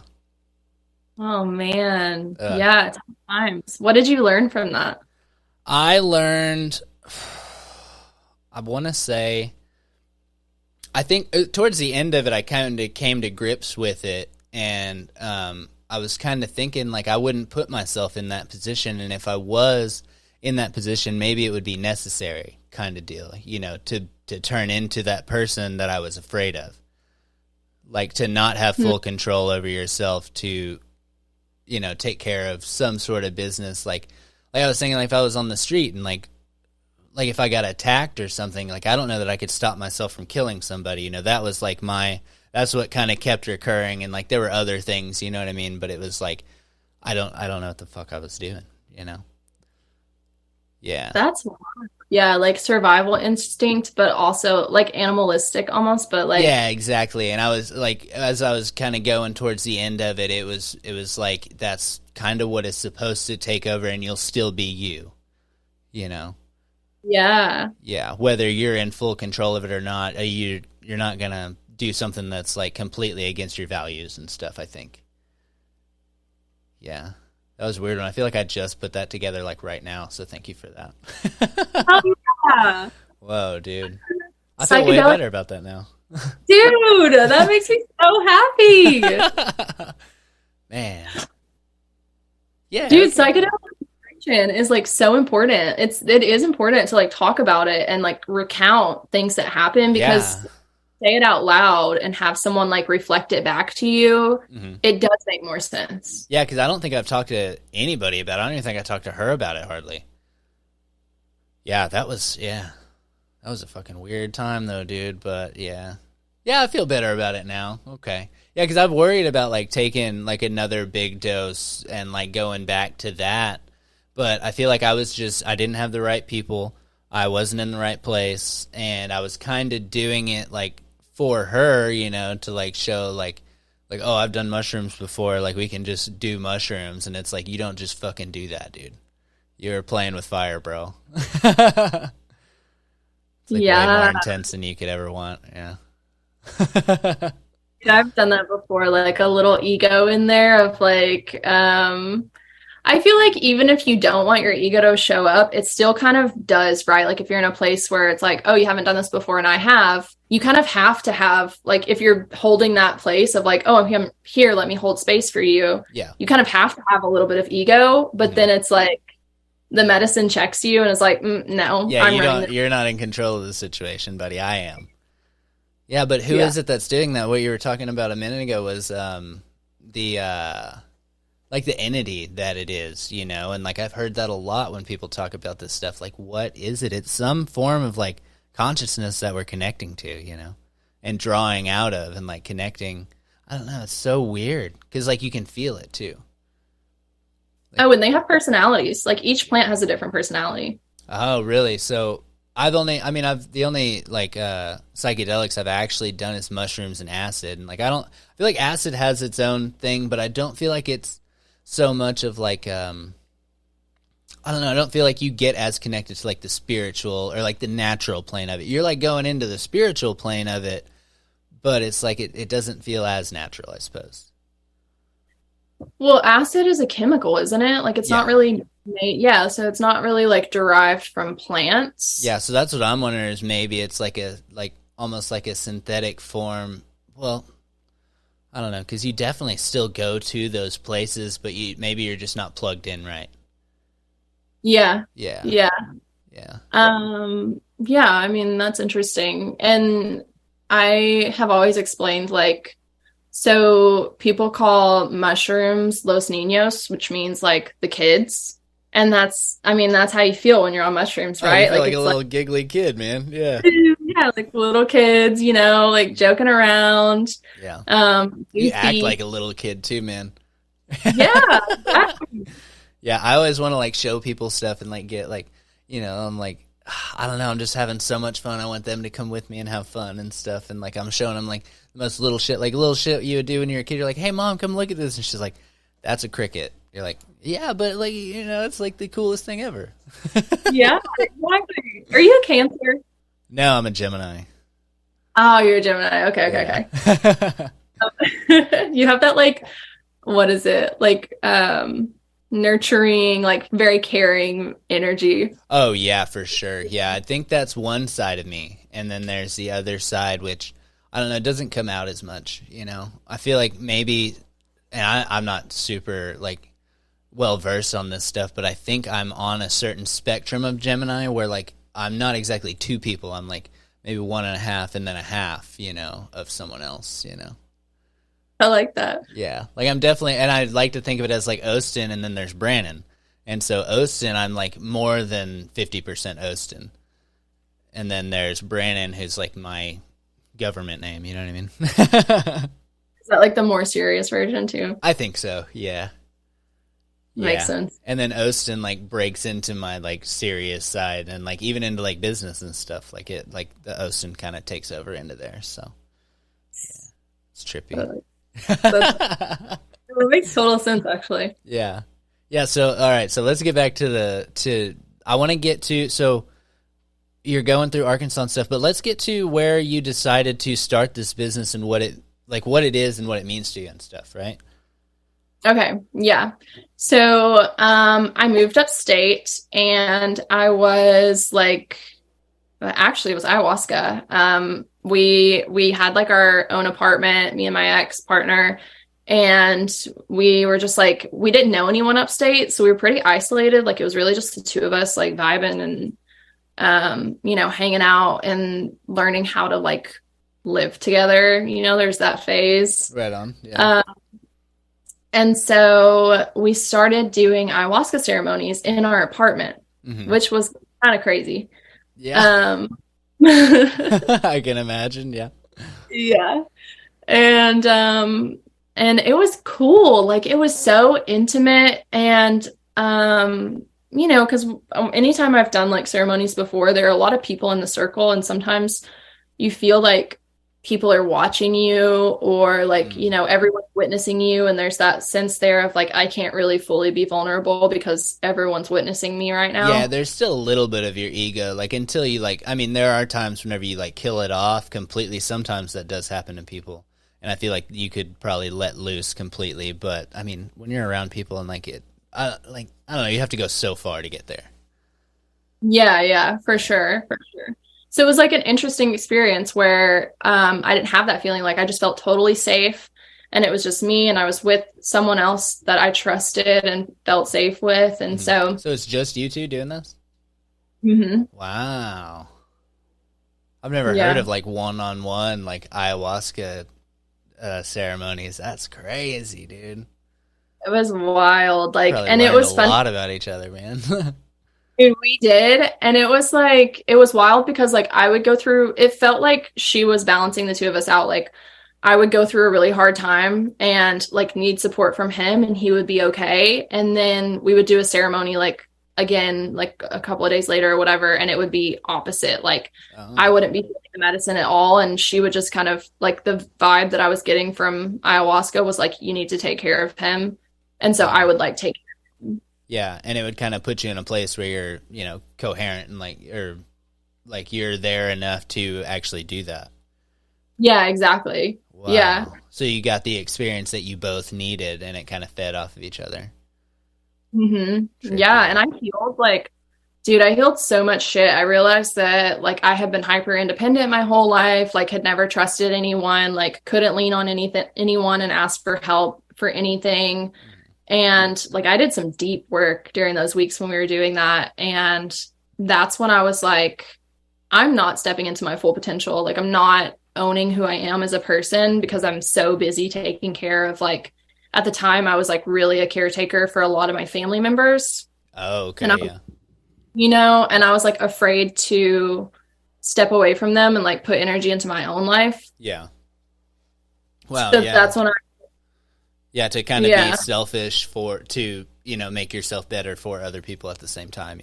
Oh man. Yeah, tough times. What did you learn from that? I learned, I want to say, I think towards the end of it, I kind of came to grips with it, and I was kind of thinking like I wouldn't put myself in that position, and if I was in that position, maybe it would be necessary kind of deal, to turn into that person that I was afraid of. like to not have full control over yourself to, you know, take care of some sort of business. Like I was thinking, like if I was on the street and like if I got attacked or something, like I don't know that I could stop myself from killing somebody. You know, that was like that's what kind of kept recurring. And like there were other things, you know what I mean? But it was like, I don't know what the fuck I was doing, you know? Yeah. That's wild. Yeah, like survival instinct, but also like animalistic almost, but like yeah, exactly. And I was like, as I was kind of going towards the end of it, it was like that's kind of what is supposed to take over, and you'll still be you know. yeah. Yeah, whether you're in full control of it or not, you're not gonna do something that's like completely against your values and stuff. I think. Yeah. That was a weird one. I feel like I just put that together like right now, so thank you for that. Oh yeah. Whoa, dude. I feel way better about that now. Dude, that makes me so happy. Man. Yeah. Dude, psychedelic integration is like so important. It is important to like talk about it and like recount things that happen, because say it out loud and have someone like reflect it back to you, it does make more sense. Yeah, because I don't think I've talked to anybody about it. I don't even think I talked to her about it hardly. Yeah, that was a fucking weird time though, dude. But yeah, I feel better about it now. Okay, yeah, because I've worried about like taking like another big dose and like going back to that. But I feel like I didn't have the right people. I wasn't in the right place, and I was kind of doing it like for her, you know, to like show like, oh, I've done mushrooms before. Like we can just do mushrooms, and it's like you don't just fucking do that, dude. You're playing with fire, bro. It's like way more intense than you could ever want. Yeah. Yeah, I've done that before, like a little ego in there of like, I feel like even if you don't want your ego to show up, it still kind of does, right? Like if you're in a place where it's like, oh, you haven't done this before and I have, you kind of have to have, like if you're holding that place of like, oh, I'm here, let me hold space for you. Yeah. You kind of have to have a little bit of ego, but then it's like the medicine checks you and it's like, no. Yeah, you're not in control of the situation, buddy. I am. Yeah, but who is it that's doing that? What you were talking about a minute ago was the like the entity that it is, you know, and like I've heard that a lot when people talk about this stuff. Like, what is it? It's some form of like consciousness that we're connecting to, you know, and drawing out of and like connecting. I don't know. It's so weird because like you can feel it too. Like, oh, and they have personalities. Like each plant has a different personality. Oh, really? So the only like psychedelics I've actually done is mushrooms and acid, and like I feel like acid has its own thing, but I don't feel like it's so much of like I don't know, I don't feel like you get as connected to like the spiritual or like the natural plane of it. You're like going into the spiritual plane of it, but it's like it doesn't feel as natural, I suppose. Well, acid is a chemical, isn't it? Like it's not really so it's not really like derived from plants. Yeah, so that's what I'm wondering is maybe it's like almost like a synthetic form. Well, I don't know, because you definitely still go to those places, but maybe you're just not plugged in right. Yeah. Yeah. Yeah. Yeah. Yeah, I mean, that's interesting. And I have always explained like, so people call mushrooms Los Niños, which means like the kids. And that's how you feel when you're on mushrooms, right? You feel like a little giggly kid, man. Yeah. Yeah, like little kids, you know, like joking around. Yeah. You act like a little kid too, man. Yeah, exactly. Yeah, I always want to like show people stuff and like get like, you know, I'm like, I don't know, I'm just having so much fun. I want them to come with me and have fun and stuff. And like I'm showing them like the most little shit you would do when you're a kid. You're like, hey mom, come look at this. And she's like, that's a cricket. You're like, yeah, but like, you know, it's like the coolest thing ever. Yeah, exactly. Are you a Cancer? No, I'm a Gemini. Oh, you're a Gemini. Okay. You have that like, what is it? Like, nurturing, like very caring energy. Oh yeah, for sure. Yeah, I think that's one side of me. And then there's the other side, which I don't know, it doesn't come out as much, you know. I feel like maybe, and I'm not super like well versed on this stuff, but I think I'm on a certain spectrum of Gemini where like I'm not exactly two people. I'm like maybe 1.5 and then a half, you know, of someone else, you know. I like that. Yeah, like I'm definitely, and I like to think of it as like Ostin, and then there's Brannon, and so Ostin, I'm like more than 50% Ostin, and then there's Brannon, who's like my government name. You know what I mean? Is that like the more serious version too? I think so. Yeah, Makes yeah. sense. And then Ostin like breaks into my like serious side, and like even into like business and stuff. Like it, like the Ostin kind of takes over into there. So yeah, it's trippy. That makes total sense, actually. Yeah. Yeah, so all right, so let's get back to I want to get to, so you're going through Arkansas and stuff, but let's get to where you decided to start this business and what it is and what it means to you and stuff, right? Okay, yeah. So, I moved upstate and I was like, actually it was ayahuasca. We had like our own apartment, me and my ex-partner, and we were just like, we didn't know anyone upstate, so we were pretty isolated. Like it was really just the two of us like vibing and hanging out and learning how to like live together. There's that phase. Right on. Yeah. And so we started doing ayahuasca ceremonies in our apartment, which was kind of crazy. Yeah. I can imagine. Yeah. Yeah. And it was cool. Like it was so intimate and because anytime I've done like ceremonies before, there are a lot of people in the circle, and sometimes you feel like people are watching you or like, everyone's witnessing you. And there's that sense there of like, I can't really fully be vulnerable because everyone's witnessing me right now. Yeah, there's still a little bit of your ego, like until you like, I mean, there are times whenever you like kill it off completely. Sometimes that does happen to people. And I feel like you could probably let loose completely. But I mean, when you're around people and like I don't know, you have to go so far to get there. Yeah, for sure. So it was like an interesting experience where I didn't have that feeling. Like I just felt totally safe, and it was just me, and I was with someone else that I trusted and felt safe with. And so it's just you two doing this? Wow. I've never heard of like one-on-one like ayahuasca ceremonies. That's crazy, dude. It was wild. Like, Probably and it was fun. A lot about each other, man. Dude, we did. And it was like, it was wild because like I would go through, it felt like she was balancing the two of us out. Like I would go through a really hard time and like need support from him, and he would be okay. And then we would do a ceremony like again, like a couple of days later or whatever, and it would be opposite. Like I wouldn't be feeling the medicine at all. And she would just kind of like, the vibe that I was getting from ayahuasca was like, you need to take care of him. And so I would like take care of him. Yeah, and it would kind of put you in a place where you're, coherent and like you're there enough to actually do that. Yeah, exactly. Wow. Yeah. So you got the experience that you both needed, and it kind of fed off of each other. Yeah, and I healed like, dude, I healed so much shit. I realized that like I had been hyper independent my whole life, like had never trusted anyone, like couldn't lean on anyone and ask for help for anything. And like I did some deep work during those weeks when we were doing that. And that's when I was like, I'm not stepping into my full potential. Like I'm not owning who I am as a person because I'm so busy taking care of like, at the time I was like really a caretaker for a lot of my family members. Oh, okay. And and I was like afraid to step away from them and like put energy into my own life. Yeah. Wow. So that's when to kind of be selfish to make yourself better for other people at the same time,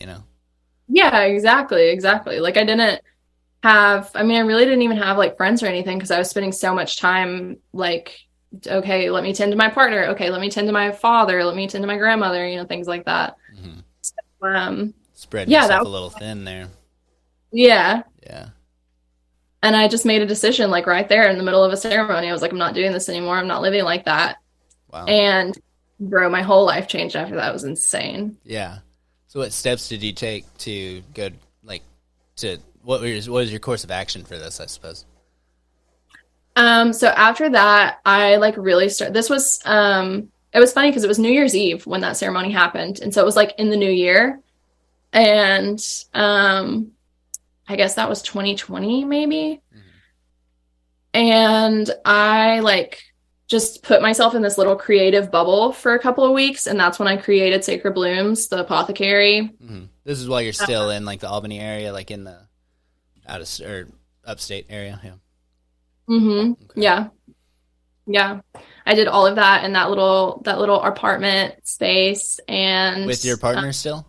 Yeah, exactly. Like I really didn't even have like friends or anything because I was spending so much time like, okay, let me tend to my partner. Okay, let me tend to my father. Let me tend to my grandmother, things like that. So, spread yourself a little thin there. Yeah. Yeah. And I just made a decision like right there in the middle of a ceremony. I was like, I'm not doing this anymore. I'm not living like that. Wow. And bro, my whole life changed after that. It was insane. Yeah. So what steps did you take to go what was your course of action for this, I suppose? So after that, I like really this was, it was funny because it was New Year's Eve when that ceremony happened. And so it was like in the new year. And, I guess that was 2020 maybe. And I like just put myself in this little creative bubble for a couple of weeks, and that's when I created Sacred Blooms, the apothecary. This is while you're still in like the Albany area, like in the or upstate area. Yeah. Okay. Yeah. Yeah. I did all of that in that little apartment space. And with your partner still?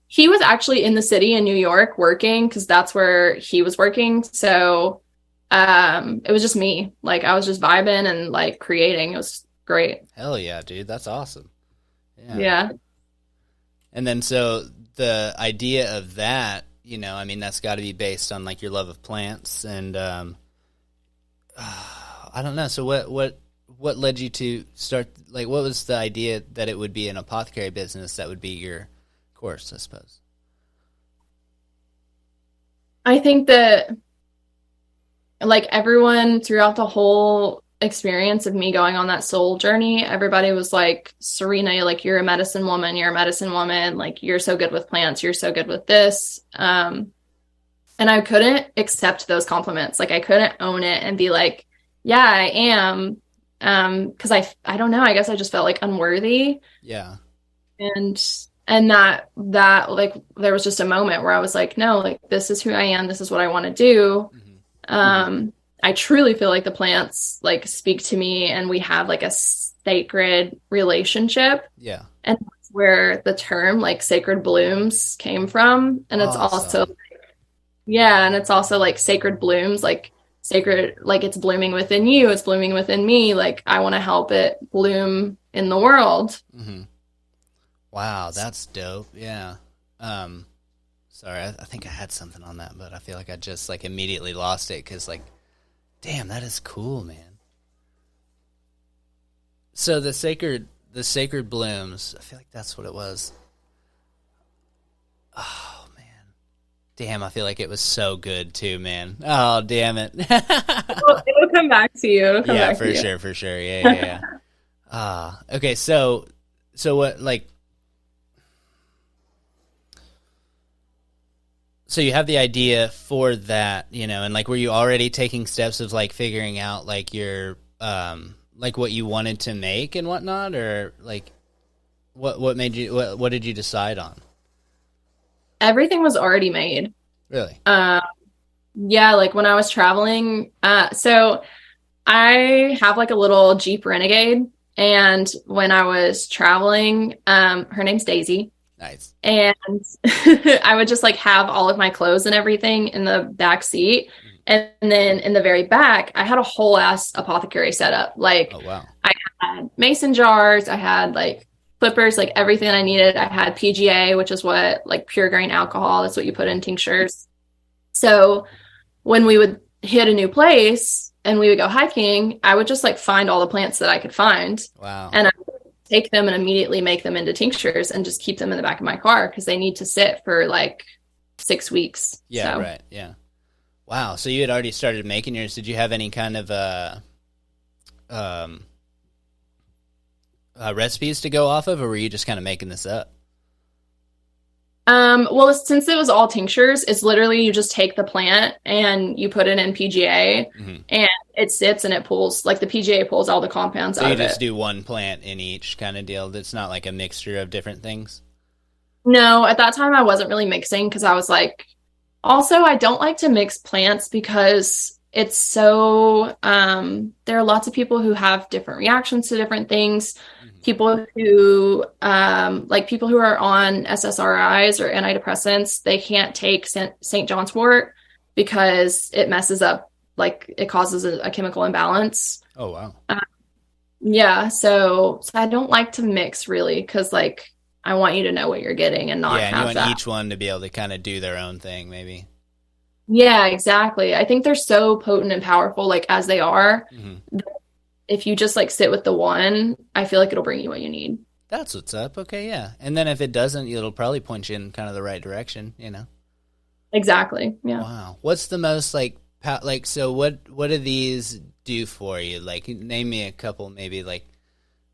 He was actually in the city in New York working, because that's where he was working. So it was just me. Like, I was just vibing and like creating. It was great. Hell yeah, dude. That's awesome. Yeah. And then so the idea of that, you know, I mean, that's got to be based on like your love of plants and I don't know. So what led you to start, like, what was the idea that it would be an apothecary business that would be your course, I suppose? I think that like everyone throughout the whole experience of me going on that soul journey, everybody was like, Serena, like, you're a medicine woman, like, you're so good with plants, you're so good with this. And I couldn't accept those compliments. Like, I couldn't own it and be like, yeah, I am. Because I don't know, I guess I just felt like unworthy. Yeah. And that like, there was just a moment where I was like, no, like, this is who I am, this is what I want to do. I truly feel like the plants like speak to me, and we have like a sacred relationship. Yeah. And that's where the term like Sacred Blooms came from. And it's also and it's also like sacred blooms, like sacred, like it's blooming within you, it's blooming within me. Like, I want to help it bloom in the world. Wow, that's dope. Yeah. Sorry, I think I had something on that, but I feel like I just like immediately lost it because, like, damn, that is cool, man. So the sacred blooms, I feel like that's what it was. Oh man, damn, I feel like it was so good too, man. Oh damn it. Well, it'll come back to you. Yeah, for sure. Yeah. Okay, so what, like, so you have the idea for that, you know, and like, were you already taking steps of like figuring out like your, like what you wanted to make and whatnot, or like what made you, what did you decide on? Everything was already made. Really? Yeah, like when I was traveling, so I have like a little Jeep Renegade, and when I was traveling, her name's Daisy. Nice. And I would just like have all of my clothes and everything in the back seat. And then in the very back, I had a whole ass apothecary setup. Like, oh, wow. I had mason jars, I had like flippers, like everything I needed. I had PGA, which is what, like, pure grain alcohol. That's what you put in tinctures. So when we would hit a new place and we would go hiking, I would just like find all the plants that I could find. Wow. And I would take them and immediately make them into tinctures and just keep them in the back of my car, because they need to sit for like 6 weeks. Yeah, so. Right. Yeah. Wow. So you had already started making yours. Did you have any kind of recipes to go off of, or were you just kind of making this up? Well, since it was all tinctures, it's literally, you just take the plant and you put it in PGA, and it sits and it pulls, like the PGA pulls all the compounds out of it. So you just do one plant in each kind of deal. It's not like a mixture of different things. No, at that time I wasn't really mixing, because I was like, also, I don't like to mix plants because it's so, there are lots of people who have different reactions to different things. People who, like people who are on SSRIs or antidepressants, they can't take St. John's wort because it messes up, like it causes a chemical imbalance. Oh, wow. Yeah. So I don't like to mix, really, because like, I want you to know what you're getting and not have you that. Want each one to be able to kind of do their own thing, maybe. Yeah, exactly. I think they're so potent and powerful, like as they are. If you just like sit with the one, I feel like it'll bring you what you need. That's what's up. Okay, yeah. And then if it doesn't, it'll probably point you in kind of the right direction, you know? Exactly. Yeah. Wow. What's the most like so what do these do for you? Like, name me a couple maybe like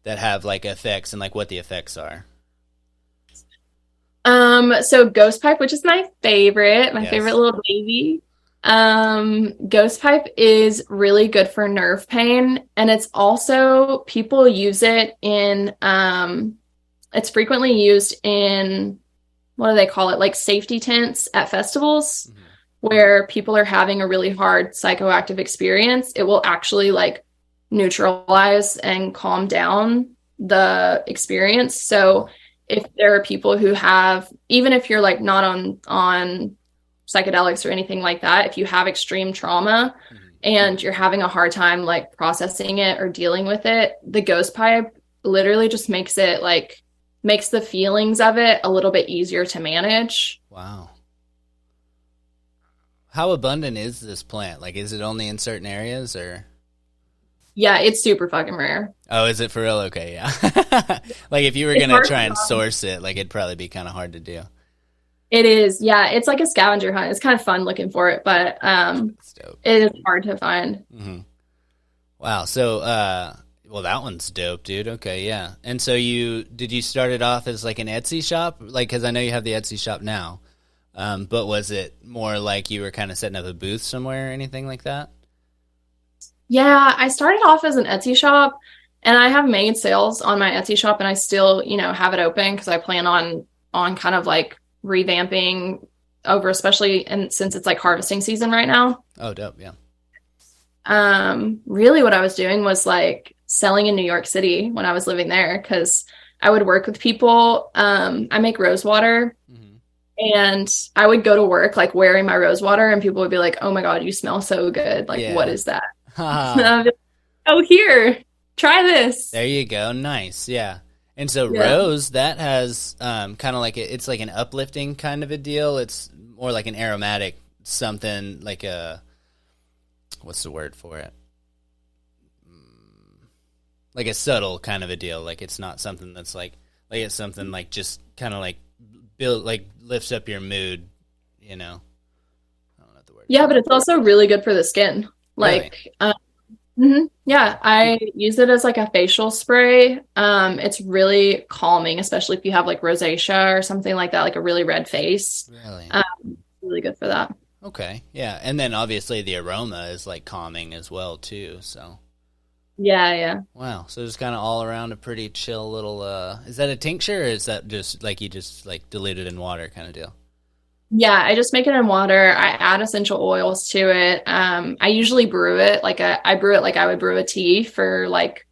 that have like effects and like what the effects are. So Ghost Pipe, which is my favorite little baby. Ghost pipe is really good for nerve pain, and it's also people use it in it's frequently used in what do they call it? Like safety tents at festivals Mhm. where people are having a really hard psychoactive experience. It will actually like neutralize and calm down the experience. So if there are people who have, even if you're like not on psychedelics or anything like that, if you have extreme trauma Mhm. and you're having a hard time like processing it or dealing with it, the ghost pipe literally just makes the feelings of it a little bit easier to manage. Wow. How abundant is this plant? Like, is it only in certain areas or? Yeah, it's super fucking rare. Oh, is it for real? Okay, yeah. Like, if you were It's gonna hard to try and find. source it, like, it'd probably be kind of hard to do. It is. Yeah, it's like a scavenger hunt. It's kind of fun looking for it, but That's dope. it is hard to find. Hmm. Wow. So, well, that one's dope, dude. Okay, yeah. And so you start it off as like an Etsy shop? Like, because I know you have the Etsy shop now. But was it more like you were kind of setting up a booth somewhere or anything like that? Yeah, I started off as an Etsy shop and I have made sales on my Etsy shop and I still, have it open because I plan on kind of like revamping over, especially and since it's like harvesting season right now. Oh, dope. Yeah. Really what I was doing was like selling in New York City when I was living there because I would work with people. I make rose water Hmm. and I would go to work like wearing my rose water and people would be like, "Oh my God, you smell so good. Like, what Yeah. is that?" And Haha. I'd be like, "Oh, here, try this." There you go. Nice. Yeah. And so Yeah. Rose, that has kind of like it's like an uplifting kind of a deal. It's more like an aromatic something like a what's the word for it? Like a subtle kind of a deal. Like it's not something that's like it's something like just kind of like build like lifts up your mood. You know, I don't know what the word is. Yeah, but it's also really good for the skin. Really? Like, yeah, I use it as like a facial spray. It's really calming, especially if you have like rosacea or something like that, like a really red face. Really? Um, really good for that. Okay. Yeah. And then obviously the aroma is like calming as well too. So. Yeah, yeah. Wow. So just kind of all around a pretty chill little is that a tincture or is that just like you just like dilute it in water kind of deal? Yeah, I just make it in water. I add essential oils to it. I usually brew it I brew it like I would brew a tea for like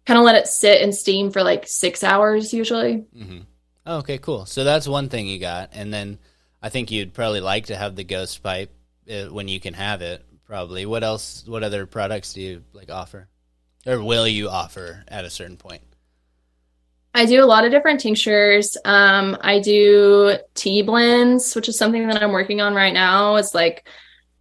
kind of let it sit and steam for like 6 hours usually. Mm-hmm. Oh, okay, cool. So that's one thing you got. And then I think you'd probably like to have the ghost pipe when you can have it, probably. What else, what other products do you like offer? Or will you offer at a certain point? I do a lot of different tinctures. I do tea blends, which is something that I'm working on right now. It's like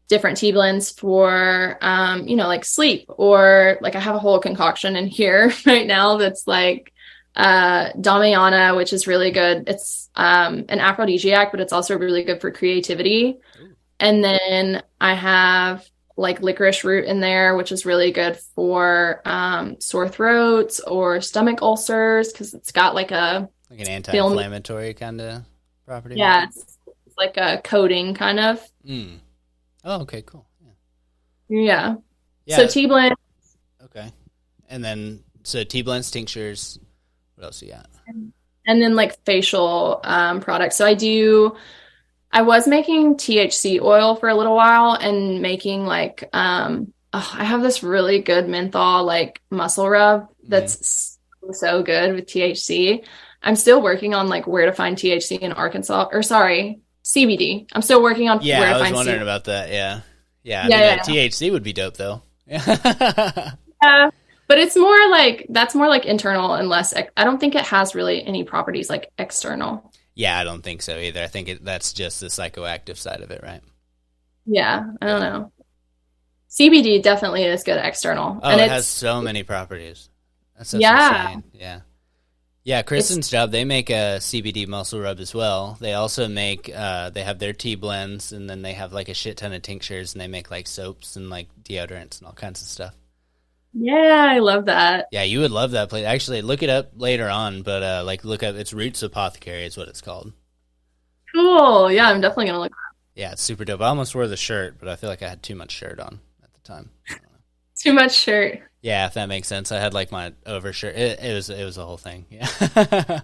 different tea blends for, like sleep or like I have a whole concoction in here right now that's like Damiana, which is really good. It's an aphrodisiac, but it's also really good for creativity. Ooh. And then I have like licorice root in there, which is really good for sore throats or stomach ulcers because it's got like a Like an film. anti-inflammatory kind of property, maybe? Yeah, it's like a coating kind of. Mm. Oh, okay, cool. Yeah. Yeah. So Yeah, tea blend. okay. And then, so tea blends, tinctures. What else you got? And then like facial products. So I was making THC oil for a little while and making like I have this really good menthol like muscle rub Mm-hmm. that's so good with THC. I'm still working on like where to find THC in Arkansas or sorry, CBD. I'm still working on Yeah, where to I was find wondering CBD. about that. Yeah. Yeah, I Yeah, mean, yeah, THC would be dope, though. Yeah. yeah. But it's more like that's more like internal and less I don't think it has really any properties like external. Yeah, I don't think so either. I think that's just the psychoactive side of it, right? Yeah, I don't Yeah. know. CBD definitely is good external. Oh, And it has it's so many properties. That's yeah, insane. Yeah. Yeah, it's Kristen's job, they make a CBD muscle rub as well. They also make, they have their tea blends, and then they have like a shit ton of tinctures, and they make like soaps and like deodorants and all kinds of stuff. yeah, I love that. Yeah, you would love that place. Actually, look it up later on, but like look up, it's Roots Apothecary is what it's called. Cool. Yeah, I'm definitely gonna look. Yeah, it's super dope. I almost wore the shirt, but I feel like I had too much shirt on at the time. Too much shirt. Yeah, if that makes sense. I had like my overshirt. It was a whole thing. Yeah.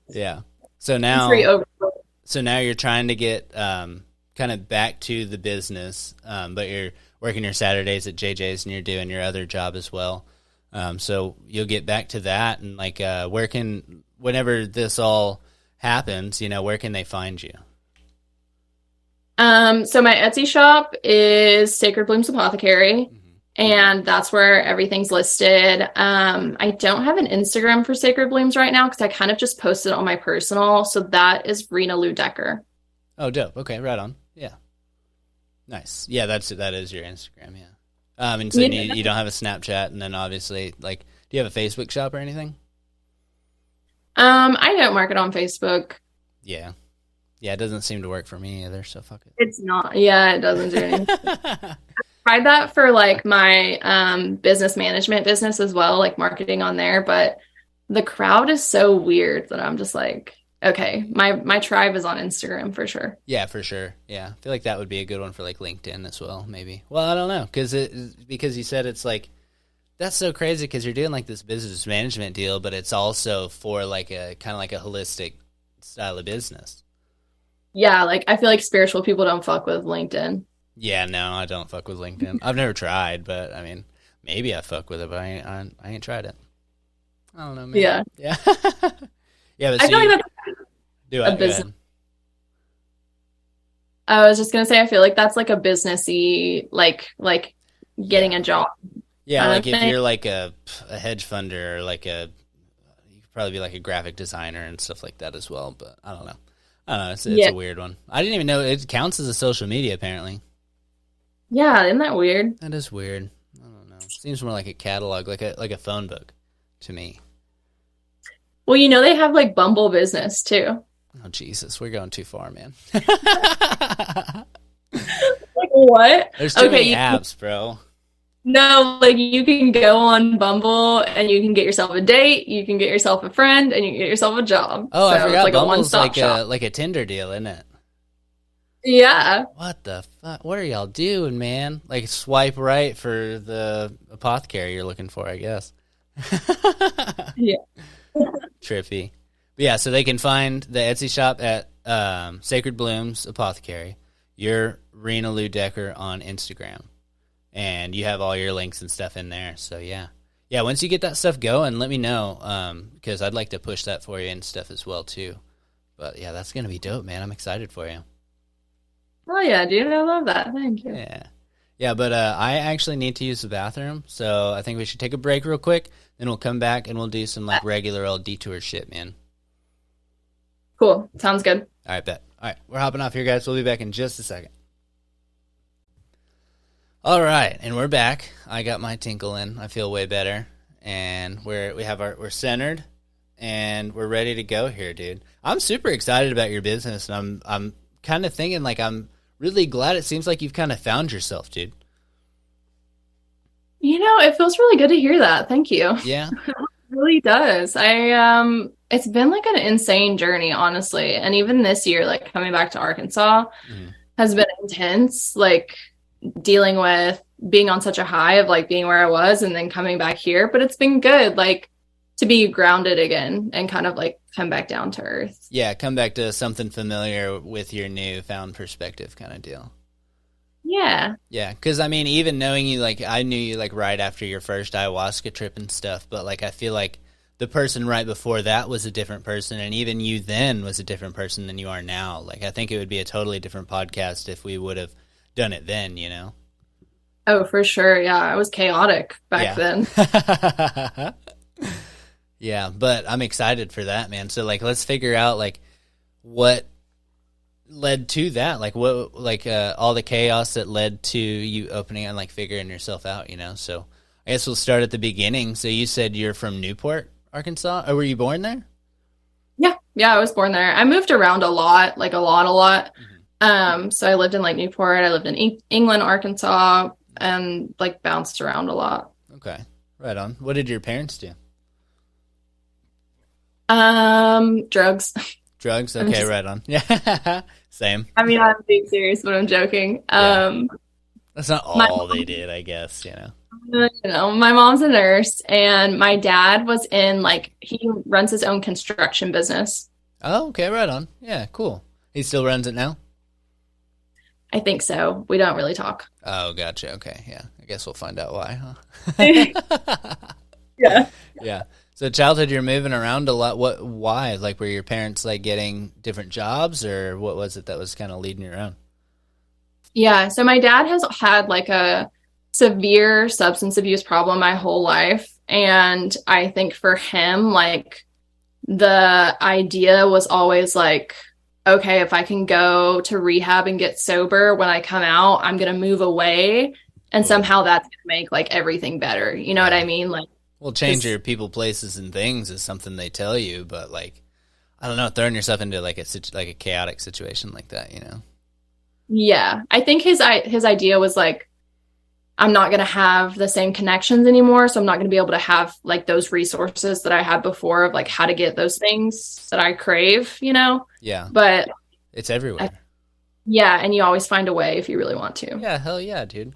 Yeah. So Very now over. so now you're trying to get kind of back to the business, but you're working your Saturdays at JJ's and you're doing your other job as well. So you'll get back to that, and like whenever this all happens, where can they find you? So my Etsy shop is Sacred Blooms Apothecary, Mm-hmm. and that's where everything's listed. I don't have an Instagram for Sacred Blooms right now because I kind of just posted on my personal. So that is Rena Lou Decker. Oh, dope. Okay, right on. Yeah, nice. Yeah, that is your Instagram. Yeah. And so Yeah. you don't have a Snapchat, and then obviously, like, do you have a Facebook shop or anything? I don't market on Facebook. Yeah. Yeah, it doesn't seem to work for me either, so fuck it. It's not. Yeah, it doesn't do anything. Tried that for like my business management business as well, like marketing on there, but the crowd is so weird that I'm just like, okay, my tribe is on Instagram for sure. Yeah, for sure. Yeah, I feel like that would be a good one for like LinkedIn as well, maybe. Well, I don't know, because you said it's like that's so crazy because you're doing like this business management deal, but it's also for like a kind of like a holistic style of business. Yeah, like I feel like spiritual people don't fuck with LinkedIn. Yeah, no, I don't fuck with LinkedIn. I've never tried, but I mean, maybe I fuck with it, but I ain't tried it. I don't know, maybe. Yeah. Yeah. Yeah, but I so feel you like do that's it. a Go business. ahead. I was just gonna say I feel like that's like a businessy like getting Yeah. a job Yeah, kind like of if thing. you're like a hedge funder or like you could probably be like a graphic designer and stuff like that as well, but I don't know. I don't know. It's Yeah. a weird one. I didn't even know it counts as a social media, apparently. Yeah, isn't that weird? That is weird. I don't know. Seems more like a catalog, like a phone book to me. Well, they have like Bumble Business too. Oh, Jesus. We're going too far, man. Like what? There's too many Okay, apps, bro. no, like you can go on Bumble and you can get yourself a date, you can get yourself a friend, and you can get yourself a job. Oh, I So it's forgot like a Bumble's one-stop shop. like a Tinder deal, isn't it? Yeah. What the fuck? What are y'all doing, man? Like swipe right for the apothecary you're looking for, I guess. Yeah. Trippy. But yeah, so they can find the Etsy shop at Sacred Blooms Apothecary. You're Rena Lou Decker on Instagram. And you have all your links and stuff in there. So yeah. Yeah, once you get that stuff going, let me know. Because I'd like to push that for you and stuff as well too. But yeah, that's gonna be dope, man. I'm excited for you. Oh yeah, dude, I love that. Thank you. Yeah. Yeah, but I actually need to use the bathroom, so I think we should take a break real quick. Then we'll come back and we'll do some like regular old detour shit, man. Cool. Sounds good. All right, bet. All right, we're hopping off here, guys. We'll be back in just a second. All right, and we're back. I got my tinkle in. I feel way better, and we're centered, and we're ready to go here, dude. I'm super excited about your business, and I'm kind of thinking like I'm really glad. It seems like you've kind of found yourself, dude. It feels really good to hear that. Thank you. Yeah. It really does. It's been like an insane journey, honestly. And even this year, like coming back to Arkansas Mhm. has been intense, like dealing with being on such a high of like being where I was and then coming back here. But it's been good, like to be grounded again and kind of like come back down to earth. Yeah, come back to something familiar with your newfound perspective kind of deal. Yeah. Yeah, because I mean, even knowing you, like, I knew you, like, right after your first ayahuasca trip and stuff, but, like, I feel like the person right before that was a different person, and even you then was a different person than you are now. Like, I think it would be a totally different podcast if we would have done it then, you know? Oh, for sure. Yeah. I was chaotic back then. Yeah. Yeah, but I'm excited for that, man. So, like, let's figure out, like, what led to that, like what, like all the chaos that led to you opening and like figuring yourself out, you know. So I guess we'll start at the beginning. So you said you're from Newport, Arkansas, or were you born there? Yeah. Yeah. I was born there. I moved around a lot, like a lot. So I lived in like Newport, I lived in England, Arkansas, and like bounced around a lot. Okay, right on. What did your parents do? Drugs. Drugs? I'm Okay, just, right on. Yeah. Same. I mean, I'm being serious, but I'm joking. Yeah. That's not My all they did, I guess, you know. my mom's a nurse, and my dad was in like he runs his own construction business. Oh, okay, right on. Yeah, cool. He still runs it now? I think so. We don't really talk. Oh, gotcha. Okay, yeah. I guess we'll find out why, huh? Yeah. Yeah. So childhood, you're moving around a lot. Why? Like, were your parents like getting different jobs, or what was it that was kind of leading you around? Yeah. So my dad has had like a severe substance abuse problem my whole life. And I think for him, like the idea was always like, okay, if I can go to rehab and get sober when I come out, I'm going to move away. And Oh, somehow that's going to make like everything better. You know what I yeah. mean? Like, Well, change because your people, places, and things is something they tell you, but like, I don't know, throwing yourself into like like a chaotic situation like that, you know? yeah, I think his idea was like, I'm not going to have the same connections anymore. So I'm not going to be able to have like those resources that I had before of like how to get those things that I crave, you know? Yeah, But it's I, everywhere. yeah, and you always find a way if you really want to. Yeah, hell yeah, dude.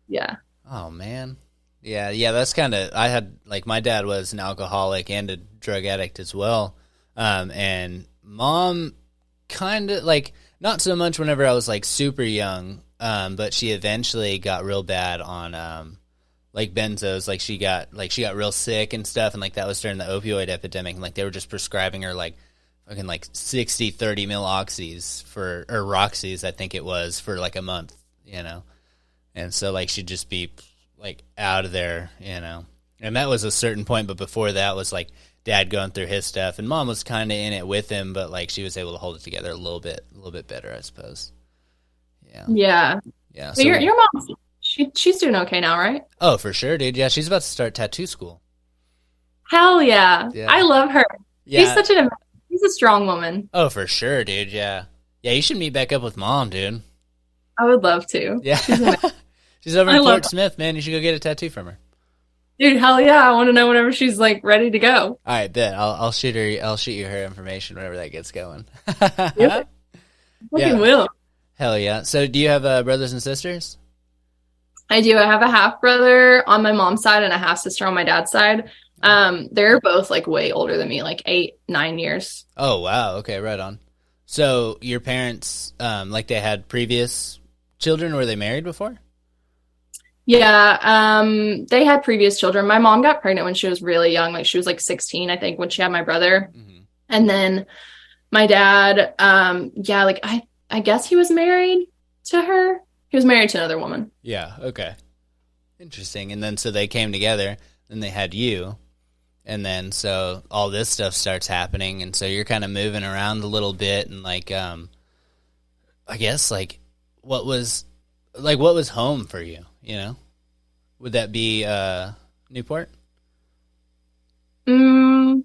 Yeah. Oh man. Yeah, yeah, that's kind of I had like my dad was an alcoholic and a drug addict as well. And mom kind of like not so much whenever I was like super young, but she eventually got real bad on like benzos, like she got real sick and stuff, and like that was during the opioid epidemic, and like they were just prescribing her like fucking like 60 mil oxys for or Roxys, I think it was, for like a month, you know. And so like she'd just be like out of there, you know. And that was a certain point, but before that was like dad going through his stuff, and mom was kind of in it with him, but like she was able to hold it together a little bit better, I suppose. Yeah, Yeah. yeah. So So your mom, she's doing okay now, right? oh, for sure, dude. Yeah, she's about to start tattoo school. Hell yeah. I Yeah, love her. She's yeah. such she's a strong woman. Oh, for sure, dude. Yeah, yeah. You should meet back up with mom, dude. I would love to. Yeah, She's amazing. she's over I in love Fort Smith, man. You should go get a tattoo from her. Dude, hell yeah. I want to know whenever she's like ready to go. All right, bet I'll shoot her. I'll shoot you her information whenever that gets going. Yep. Fucking Yeah, will. hell yeah. So, do you have brothers and sisters? I do. I have a half brother on my mom's side and a half sister on my dad's side. They're both like way older than me, like 8, 9 years. Oh wow. Okay, right on. So, your parents, like they had previous children, or were they married before? Yeah, they had previous children. My mom got pregnant when she was really young, like she was like 16, I think, when she had my brother. Hmm. And then my dad, yeah, like I guess he was married to her. He was married to another woman. Yeah. Okay. Interesting. And then so they came together. Then they had you. And then so all this stuff starts happening, and so you're kind of moving around a little bit, and like I guess what was what was home for you, you know? Would that be Newport? Mm,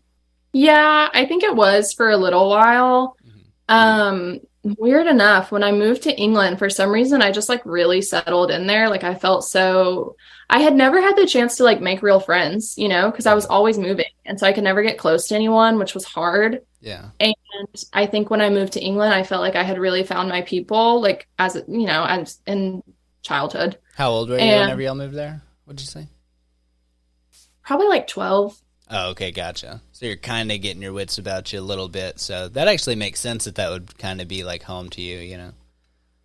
yeah, I think it was for a little while. Hmm. Weird enough, when I moved to England, for some reason, I just like really settled in there. Like I felt so, I had never had the chance to like make real friends, you know, because I was Hmm. always moving. And so I could never get close to anyone, which was hard. Yeah. And I think when I moved to England, I felt like I had really found my people, like as, you know, as in childhood. How old were you whenever And y'all moved there? What'd you say? probably like 12. Oh, okay, gotcha. So you're kind of getting your wits about you a little bit. So that actually makes sense that that would kind of be like home to you, you know?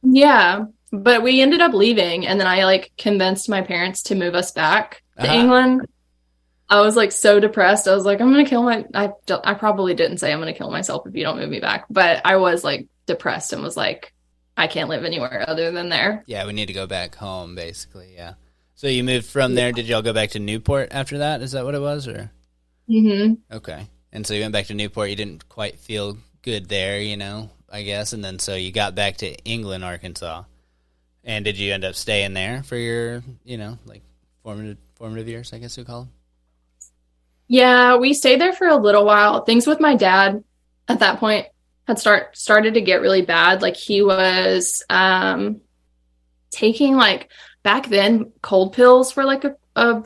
Yeah. But we ended up leaving, and then I like convinced my parents to move us back to Uh-huh. England. I was like so depressed. I was like, I'm gonna kill I probably didn't say I'm gonna kill myself if you don't move me back, but I was like depressed and was like, I can't live anywhere other than there. Yeah, we need to go back home, basically. Yeah. So you moved from there. Did y'all go back to Newport after that? Is that what it was, or Hmm. okay? And so you went back to Newport. You didn't quite feel good there, you know, I guess. And then so you got back to England, Arkansas. And did you end up staying there for your, you know, like formative years, I guess you call them? Yeah, we stayed there for a little while. Things with my dad at that point had started to get really bad. Like he was taking like back then cold pills were like a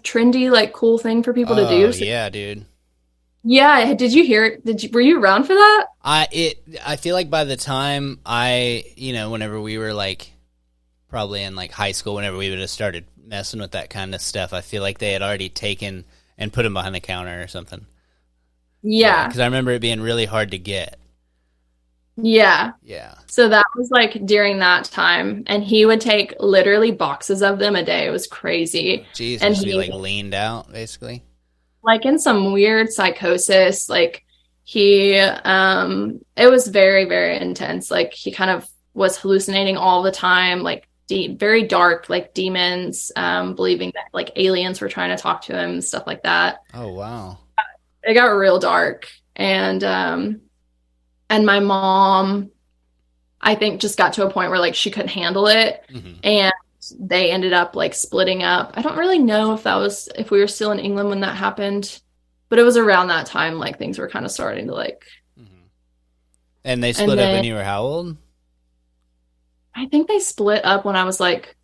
trendy like cool thing for people to Oh do. So yeah, dude. Yeah, did you hear it? Were you around for that? I feel like by the time whenever we were like probably in like high school, whenever we would have started messing with that kind of stuff, I feel like they had already taken and put him behind the counter or something. Yeah, Yeah. because I remember it being really hard to get. Yeah. Yeah. So that was like during that time, and he would take literally boxes of them a day. It was crazy. Jeez, And just to be he like leaned out, basically. like in some weird psychosis, like he it was very, very intense. Like he kind of was hallucinating all the time, like very dark, like demons, believing that like aliens were trying to talk to him and stuff like that. Oh wow. It got real dark. And my mom, I think, just got to a point where like she couldn't handle it. Hmm. And they ended up like splitting up. I don't really know if we were still in England when that happened, but it was around that time like things were kind of starting to like. Hmm. And they And split up then when you were how old? I think they split up when I was like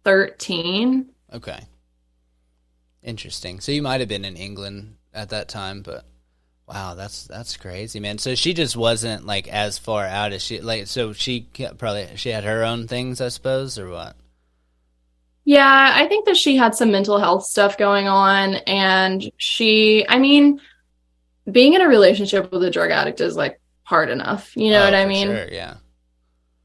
13. Okay. Interesting. So you might have been in England at that time, but wow, that's crazy, man. So she just wasn't like as far out as she like. So she had her own things, I suppose, or what? Yeah, I think that she had some mental health stuff going on, and I mean, being in a relationship with a drug addict is like hard enough, you know what Oh, I for mean? sure, yeah.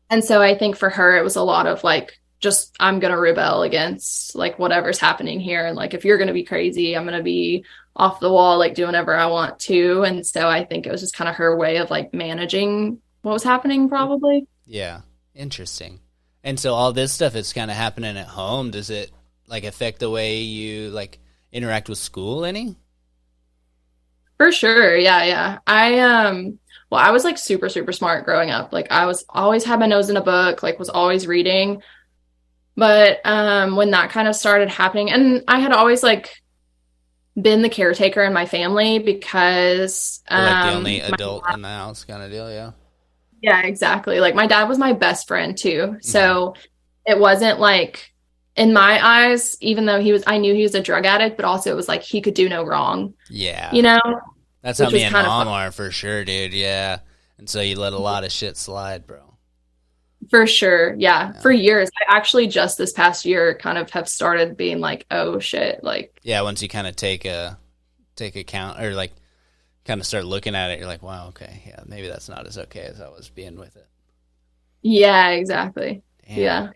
And so I think for her, it was a lot of like, just I'm going to rebel against like whatever's happening here. And like, if you're going to be crazy, I'm going to be off the wall, like do whatever I want to. And so I think it was just kind of her way of like managing what was happening, probably. Yeah, interesting. And so all this stuff is kind of happening at home. Does it like affect the way you like interact with school any? For sure. Yeah. Yeah. Well, I was like super, super smart growing up. Like I was always had my nose in a book, like was always reading. But when that kind of started happening, and I had always like been the caretaker in my family because You're like the only adult in the house kind of deal, yeah. yeah, exactly. Like my dad was my best friend too. Hmm. So it wasn't like in my eyes, even though I knew he was a drug addict, but also it was like he could do no wrong, Yeah. you know, That's how which me was and kind of mom fun. are for sure, dude. Yeah. And so you let a lot of shit slide, bro. For sure. Yeah. Yeah. For years. I actually just this past year kind of have started being like, oh shit, like Yeah, once you kind of take account or like kind of start looking at it, you're like, wow, okay, yeah, maybe that's not as okay as I was being with it. yeah, exactly. Damn. Yeah.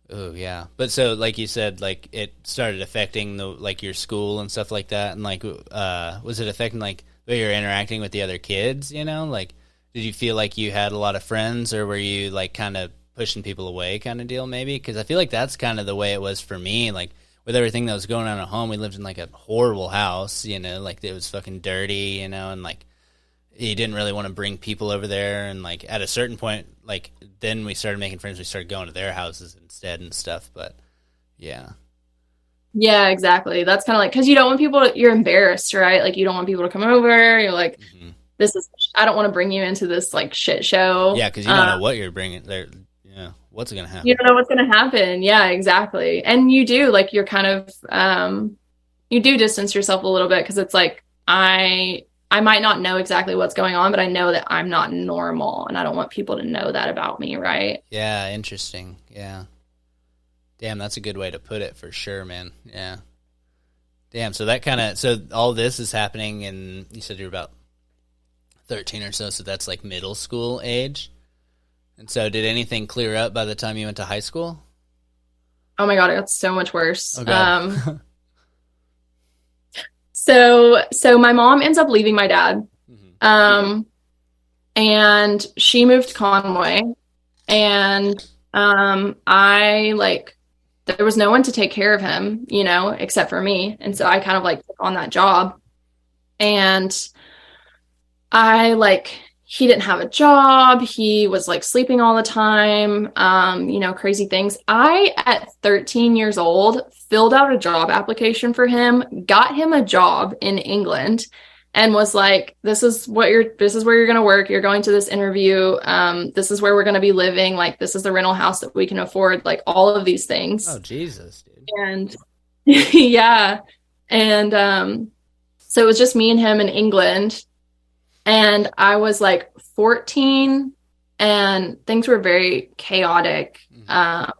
Oh yeah. But so like you said, like it started affecting the like your school and stuff like that, and like was it affecting like the way you're interacting with the other kids? You know, like did you feel like you had a lot of friends, or were you like kind of pushing people away, kind of deal? Maybe because I feel like that's kind of the way it was for me. Like with everything that was going on at home, we lived in like a horrible house. You know, like it was fucking dirty. You know, and like you didn't really want to bring people over there, and like at a certain point like then we started making friends, we started going to their houses instead and stuff, but yeah. Yeah, exactly. That's kind of like because you don't want you're embarrassed, right? Like you don't want people to come over. You're like, Hmm. I don't want to bring you into this like shit show. Yeah, because you don't know what you're bringing there. Yeah, what's gonna You happen? don't know what's going to happen. Yeah, exactly. And you do like you're kind of you do distance yourself a little bit because it's like I might not know exactly what's going on, but I know that I'm not normal and I don't want people to know that about me, right? Yeah, interesting. Yeah, damn, that's a good way to put it for sure, man. Yeah, damn. So that kind of so all this is happening, and you said you're about 13 or so, so that's like middle school age. And so, did anything clear up by the time you went to high school? Oh my God, it got so much worse. Oh God. So my mom ends up leaving my dad. Hmm. Um, and she moved to Conway. And I like there was no one to take care of him, you know, except for me. And so I kind of like took on that job. And I like he didn't have a job. He was like sleeping all the time, you know, crazy things. I, at 13 years old, filled out a job application for him, got him a job in England, and was like, this is where you're gonna work. You're going to this interview. This is where we're gonna be living. Like, this is the rental house that we can afford, like all of these things. Oh Jesus, dude. And yeah. And So it was just me and him in England. And I was like 14 and things were very chaotic. And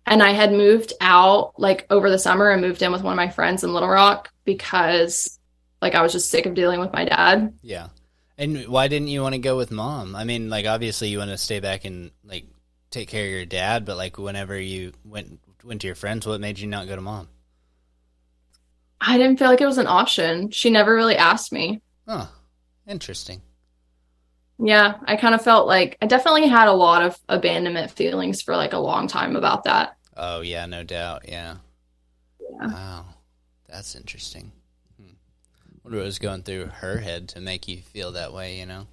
I had moved out like over the summer and moved in with one of my friends in Little Rock because like I was just sick of dealing with my dad. Yeah. And why didn't you want to go with mom? I mean, like, obviously you want to stay back and, like, take care of your dad, but, like, whenever you went to your friends, what made you not go to mom? I didn't feel like it was an option. She never really asked me. Oh, interesting. Yeah, I kind of felt like I definitely had a lot of abandonment feelings for like a long time about that. Oh, yeah, no doubt. Yeah. Yeah. Wow. That's interesting. Wonder what was going through her head to make you feel that way, you know?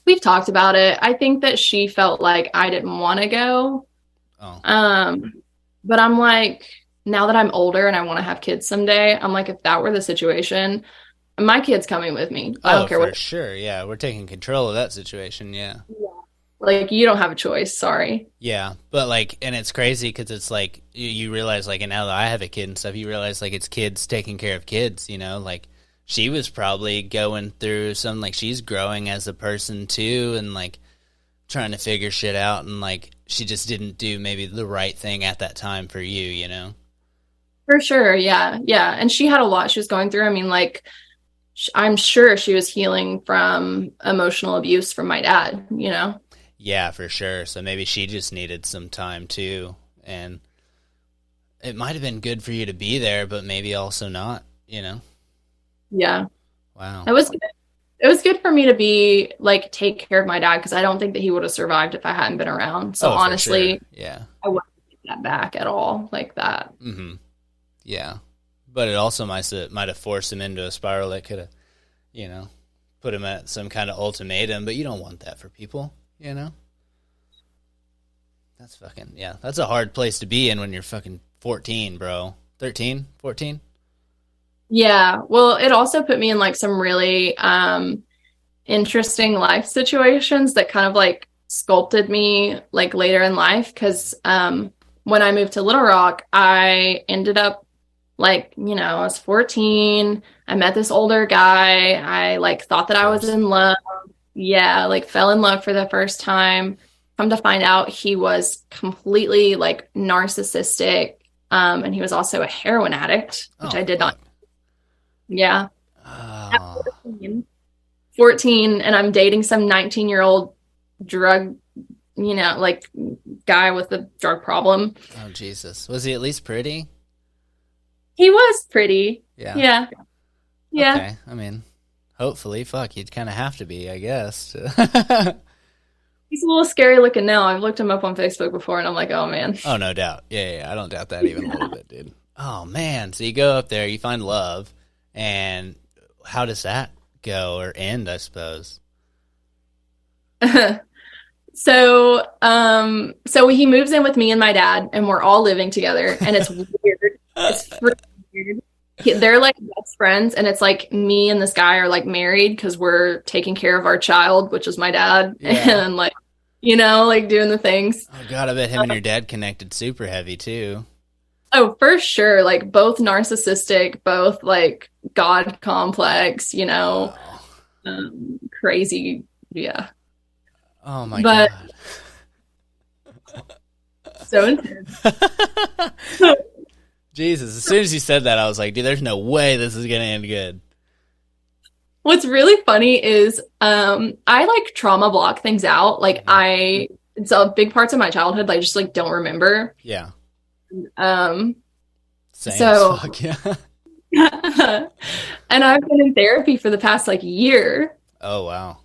We've talked about it. I think that she felt like I didn't want to go. Oh. But I'm like, now that I'm older and I want to have kids someday, I'm like, if that were the situation, my kid's coming with me. I don't care for what. sure. Yeah, we're taking control of that situation. Yeah. Like, you don't have a choice. Sorry. Yeah, but like, and it's crazy because it's like you realize, like, and now that I have a kid and stuff, you realize like it's kids taking care of kids. You know, like she was probably going through some, like, she's growing as a person too, and like trying to figure shit out, and like she just didn't do maybe the right thing at that time for you. You know. For sure. Yeah. Yeah. And she had a lot she was going through. I mean, like, I'm sure she was healing from emotional abuse from my dad, you know? Yeah, for sure. So maybe she just needed some time too. And it might have been good for you to be there, but maybe also not, you know? Yeah. Wow. It was good. It was good for me to be like, take care of my dad because I don't think that he would have survived if I hadn't been around. So honestly, sure. Yeah. I wouldn't take that back at all like that. Mm-hmm. Yeah. But it also might have forced him into a spiral that could have, you know, put him at some kind of ultimatum, but you don't want that for people. You know? That's fucking, yeah. That's a hard place to be in when you're fucking 14, bro. 13? 14? Yeah. Well, it also put me in like some really interesting life situations that kind of like sculpted me like later in life. Because when I moved to Little Rock, I ended up like, you know, I was 14. I met this older guy. I like thought that I was in love. Yeah, like fell in love for the first time. Come to find out he was completely like narcissistic. And he was also a heroin addict, which I did not. Yeah. At 14, and I'm dating some 19-year-old drug, you know, like guy with a drug problem. Oh, Jesus. Was he at least pretty? He was pretty. Yeah. Yeah. Yeah. Okay. I mean, hopefully, fuck, you'd kind of have to be, I guess. He's a little scary looking now. I've looked him up on Facebook before, and I'm like, oh, man. Oh, no doubt. Yeah, I don't doubt that even a little bit, dude. Oh, man. So you go up there, you find love, and how does that go or end, I suppose? So he moves in with me and my dad, and we're all living together, and it's weird. It's freaking weird. They're like best friends, and it's like me and this guy are like married because we're taking care of our child, which is my dad, and like, you know, like doing the things. Oh God, I bet him and your dad connected super heavy too. Oh, for sure. Like both narcissistic, both like God complex, you know, crazy. Yeah. Oh my God. So intense. Jesus, as soon as you said that, I was like, dude, there's no way this is going to end good. What's really funny is I like trauma block things out. Like so big parts of my childhood, I just like don't remember. Yeah. Same so, as fuck, yeah. And I've been in therapy for the past like year. Oh, wow.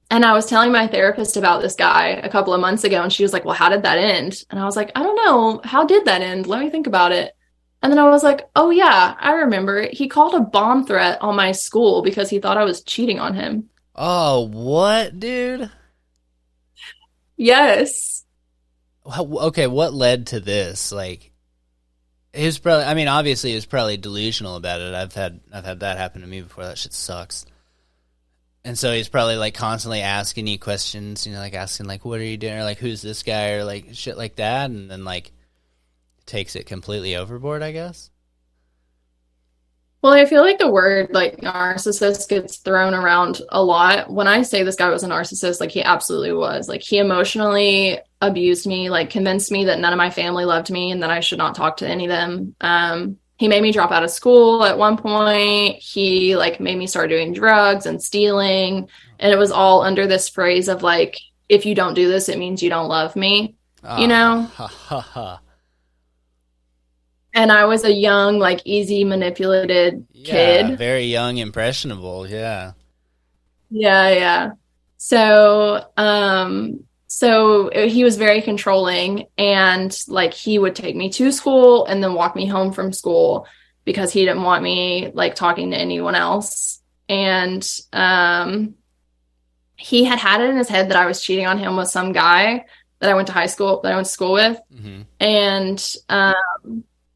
And I was telling my therapist about this guy a couple of months ago, and she was like, well, how did that end? And I was like, I don't know. How did that end? Let me think about it. And then I was like, oh, yeah, I remember. He called a bomb threat on my school because he thought I was cheating on him. Oh, what, dude? Yes. Okay, what led to this? Like, he was probably, I mean, obviously he was probably delusional about it. I've had that happen to me before. That shit sucks. And so he's probably like constantly asking you questions, you know, like asking like, what are you doing? Or like, who's this guy? Or like shit like that. And then like takes it completely overboard, I guess. Well, I feel like the word like narcissist gets thrown around a lot. When I say this guy was a narcissist, like he absolutely was. Like he emotionally abused me, like convinced me that none of my family loved me and that I should not talk to any of them. He made me drop out of school at one point. He like made me start doing drugs and stealing. And it was all under this phrase of like, if you don't do this, it means you don't love me, you know? Ha ha ha. And I was a young, like easy manipulated Yeah, kid. very young, impressionable. Yeah. Yeah, yeah. So he was very controlling and like he would take me to school and then walk me home from school because he didn't want me like talking to anyone else. And he had it in his head that I was cheating on him with some guy that I went to school with. Mm-hmm. And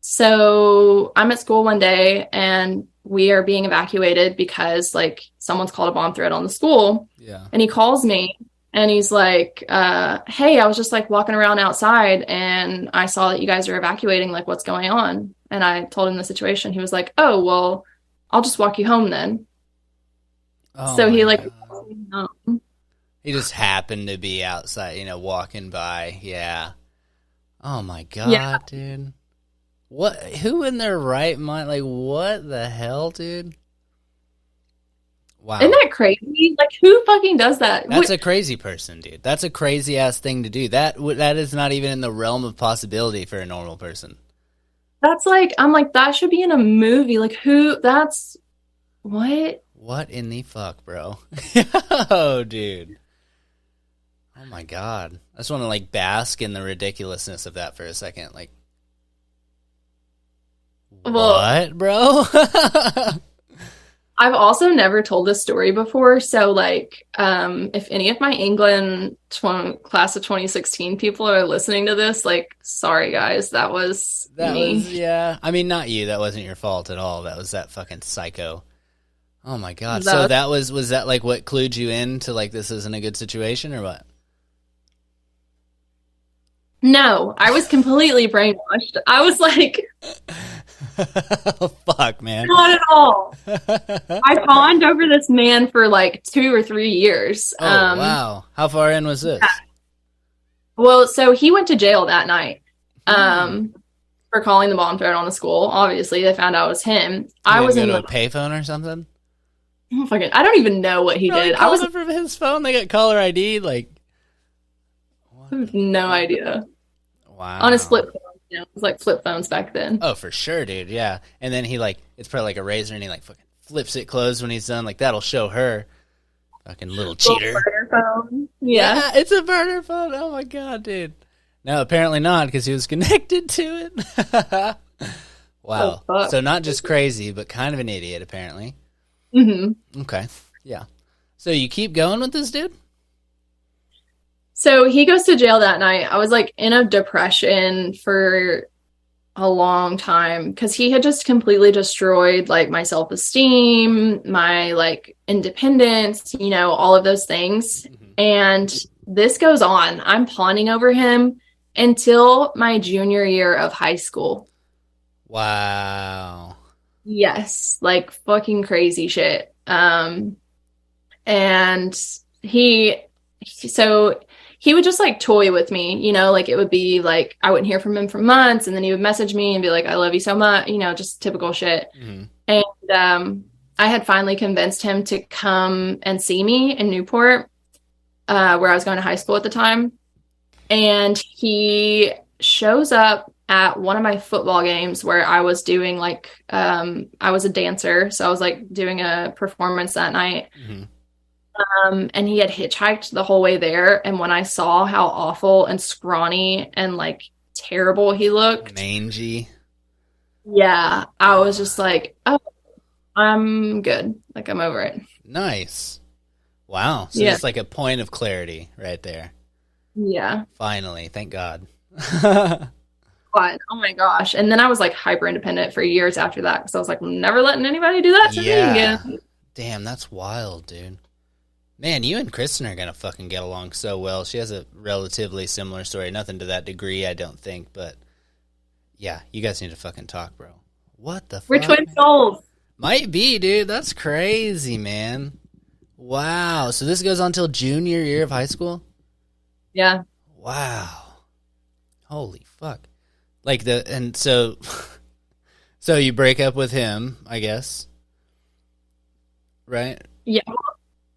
so I'm at school one day and we are being evacuated because like someone's called a bomb threat on the school. Yeah. And he calls me and he's like, hey, I was just like walking around outside and I saw that you guys are evacuating. Like, what's going on? And I told him the situation. He was like, oh, well, I'll just walk you home then. Oh so he like, he just happened to be outside, you know, walking by. Yeah. Oh my God, yeah. dude. What? Who in their right mind? Like, what the hell, dude? Wow. Isn't that crazy? Like, who fucking does that? That's a crazy person, dude. That's a crazy ass thing to do. That is not even in the realm of possibility for a normal person. That's like, I'm like, that should be in a movie. Like, that's, what? What in the fuck, bro? Oh, dude. Oh my God. I just want to like bask in the ridiculousness of that for a second. Like, what, bro? I've also never told this story before. So like, if any of my England class of 2016 people are listening to this, like, sorry guys, that was me. Yeah. I mean, not you. That wasn't your fault at all. That was that fucking psycho. Oh my God. So that was that like what clued you in to like, this isn't a good situation or what? No, I was completely brainwashed. I was like, oh, fuck, man. not at all. I fawned over this man for like 2 or 3 years. Oh, wow. How far in was this? Yeah. Well, so he went to jail that night for calling the bomb threat on the school. Obviously, they found out it was him. I was in a payphone or something? I don't even know what he did. I was from his phone. They got caller ID. Like, I have no idea. Wow. On his flip phone. You know, it was like flip phones back then. Oh, for sure, dude. Yeah. And then he like, it's probably like a razor and he like fucking flips it closed when he's done. Like, that'll show her. Fucking little cheater. Burner phone. Yeah. It's a burner phone. Oh my God, dude. No, apparently not because he was connected to it. Wow. Oh, so not just crazy, but kind of an idiot, apparently. Mm-hmm. Okay. Yeah. So you keep going with this dude? So he goes to jail that night. I was like in a depression for a long time because he had just completely destroyed like my self-esteem, my like independence, you know, all of those things. Mm-hmm. And this goes on. I'm pawning over him until my junior year of high school. Wow. Yes, like fucking crazy shit. And he would just like toy with me, you know, like it would be like I wouldn't hear from him for months and then he would message me and be like, I love you so much, you know, just typical shit. Mm-hmm. And I had finally convinced him to come and see me in Newport, where I was going to high school at the time. And he shows up at one of my football games where I was doing like, I was a dancer. So I was like doing a performance that night. Mm-hmm. And he had hitchhiked the whole way there. And when I saw how awful and scrawny and like terrible he looked, mangy. Yeah, I was just like, oh, I'm good. Like, I'm over it. Nice. Wow. So it's like a point of clarity right there. Yeah. Finally. Thank God. God, oh my gosh. And then I was like hyper independent for years after that because I was like, I'm never letting anybody do that to me again. Damn, that's wild, dude. Man, you and Kristen are going to fucking get along so well. She has a relatively similar story. Nothing to that degree, I don't think. But, yeah, you guys need to fucking talk, bro. What the fuck? We're twin souls. Might be, dude. That's crazy, man. Wow. So this goes on till junior year of high school? Yeah. Wow. Holy fuck. So so you break up with him, I guess. Right? Yeah.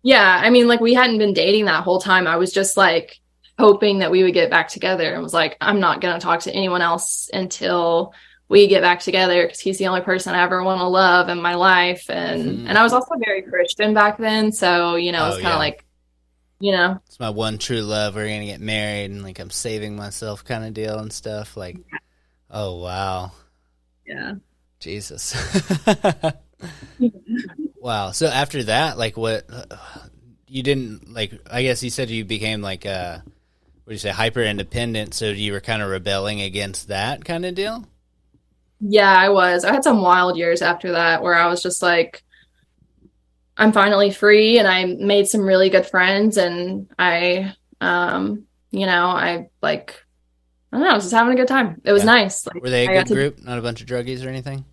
Yeah. I mean, like we hadn't been dating that whole time. I was just like hoping that we would get back together and was like, I'm not going to talk to anyone else until we get back together because he's the only person I ever want to love in my life. And I was also very Christian back then. So, you know, it's kind of like, you know, it's my one true love. We're going to get married and like I'm saving myself kind of deal and stuff. Like, oh, wow. Yeah. Jesus. Wow. So after that, like what you didn't like, I guess you said you became like, what do you say, hyper independent. So you were kind of rebelling against that kind of deal? Yeah, I was. I had some wild years after that where I was just like, I'm finally free and I made some really good friends and you know, I like, I don't know, I was just having a good time. It was nice. Like, were they a good group? Not a bunch of druggies or anything?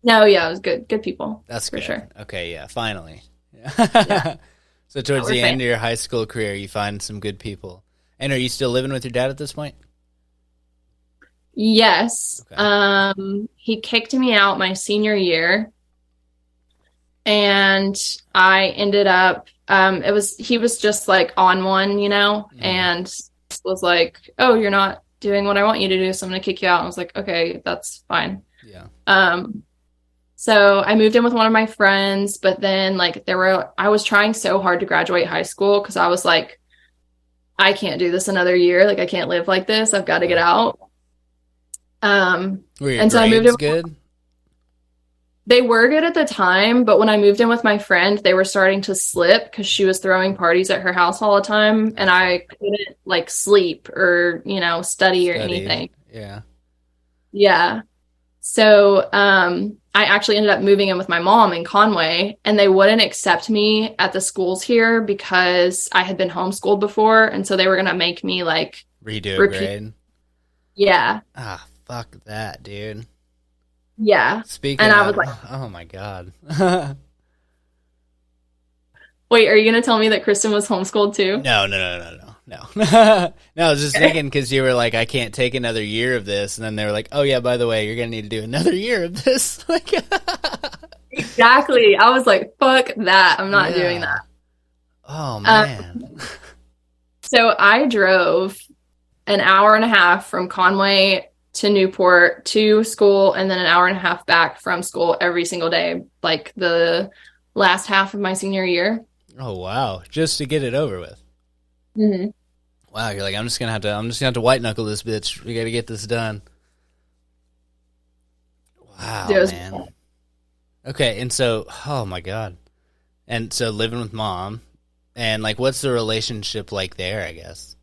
No, yeah, it was good. Good people. That's for good. Sure. Okay, yeah, finally. Yeah. So towards the end of your high school career, you find some good people. And are you still living with your dad at this point? Yes. Okay. He kicked me out my senior year. And I ended up he was just like on one, you know, and was like, "Oh, you're not doing what I want you to do, so I'm going to kick you out." And I was like, "Okay, that's fine." Yeah. So I moved in with one of my friends, but then like I was trying so hard to graduate high school because I was like, I can't do this another year. Like I can't live like this. I've got to get out. Were your and so I moved in. Good? They were good at the time, but when I moved in with my friend, they were starting to slip because she was throwing parties at her house all the time, and I couldn't like sleep or, you know, study or anything. Yeah. Yeah. So I actually ended up moving in with my mom in Conway, and they wouldn't accept me at the schools here because I had been homeschooled before, and so they were gonna make me like redo a grade. Yeah. Ah, fuck that, dude. Yeah. Speaking and I was like, oh my God. Wait, are you going to tell me that Kristen was homeschooled too? No. No, I was just thinking because you were like, I can't take another year of this. And then they were like, oh yeah, by the way, you're going to need to do another year of this. Like, exactly. I was like, fuck that. I'm not doing that. Oh man. So I drove an hour and a half from Conway to Newport to school, and then an hour and a half back from school every single day, like the last half of my senior year. Oh wow! Just to get it over with. Mm-hmm. Wow, you're like, I'm just gonna have to white knuckle this bitch. We got to get this done. Wow, man. Cool. Okay, and so, oh my God, and so living with mom, and like, what's the relationship like there? I guess.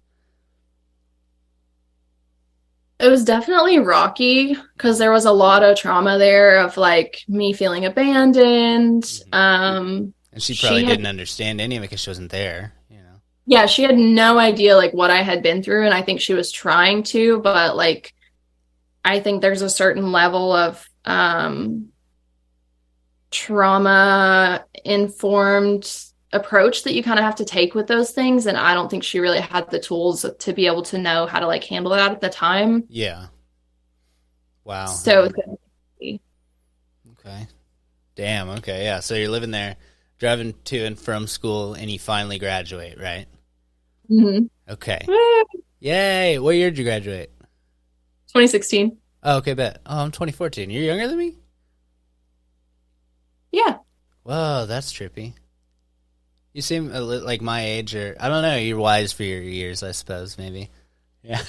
It was definitely rocky because there was a lot of trauma there of like me feeling abandoned. And she probably didn't understand any of it because she wasn't there, you know? Yeah, she had no idea like what I had been through, and I think she was trying to, but like I think there's a certain level of trauma informed approach that you kind of have to take with those things, and I don't think she really had the tools to be able to know how to like handle that at the time. Yeah. Wow. So okay. Damn. Okay. Yeah. So you're living there, driving to and from school, and you finally graduate, right? Mm-hmm. Okay. Yay! What year did you graduate? 2016. Oh, okay. Bet. Oh, I'm 2014. You're younger than me? Yeah. Whoa, that's trippy. You seem like my age, or I don't know. You're wise for your years, I suppose. Maybe. Yeah.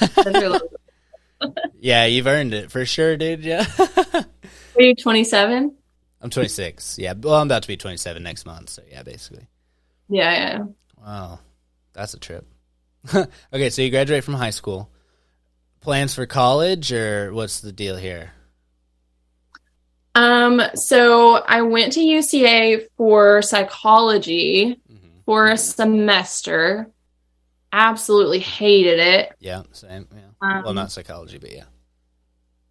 Yeah, you've earned it for sure, dude. Yeah. Are you 27? I'm 26. Yeah. Well, I'm about to be 27 next month. So yeah, basically. Yeah. Wow, that's a trip. Okay, so you graduate from high school. Plans for college, or what's the deal here? So I went to UCA for psychology for a semester. Absolutely hated it. Yeah, same. Yeah. Well, not psychology, but yeah.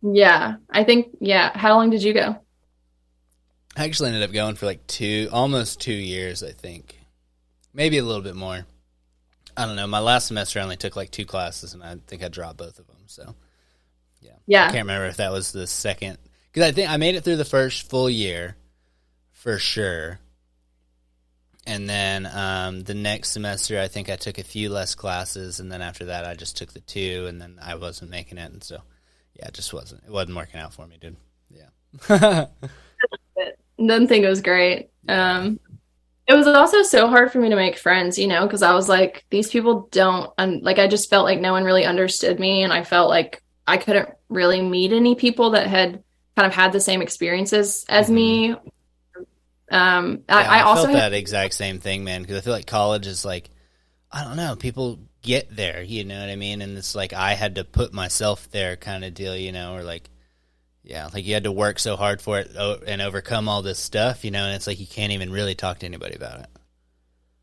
Yeah, I think, yeah. How long did you go? I actually ended up going for like almost 2 years, I think. Maybe a little bit more. I don't know. My last semester I only took like 2 classes, and I think I dropped both of them. So, yeah. I can't remember if that was the second. Because I think I made it through the first full year, for sure. And then the next semester, I think I took a few less classes, and then after that, I just took the 2, and then I wasn't making it, and so, yeah, it just wasn't. It wasn't working out for me, dude. Yeah. Didn't think it was great. It was also so hard for me to make friends, because I was like, these people don't, like, I just felt like no one really understood me, and I felt like I couldn't really meet any people that had kind of had the same experiences as me. I also felt that exact same thing, man, because I feel like college is like, I don't know, people get there, you know what I mean? And it's like I had to put myself there kind of deal, or like, yeah, like you had to work so hard for it and overcome all this stuff, and it's like you can't even really talk to anybody about it.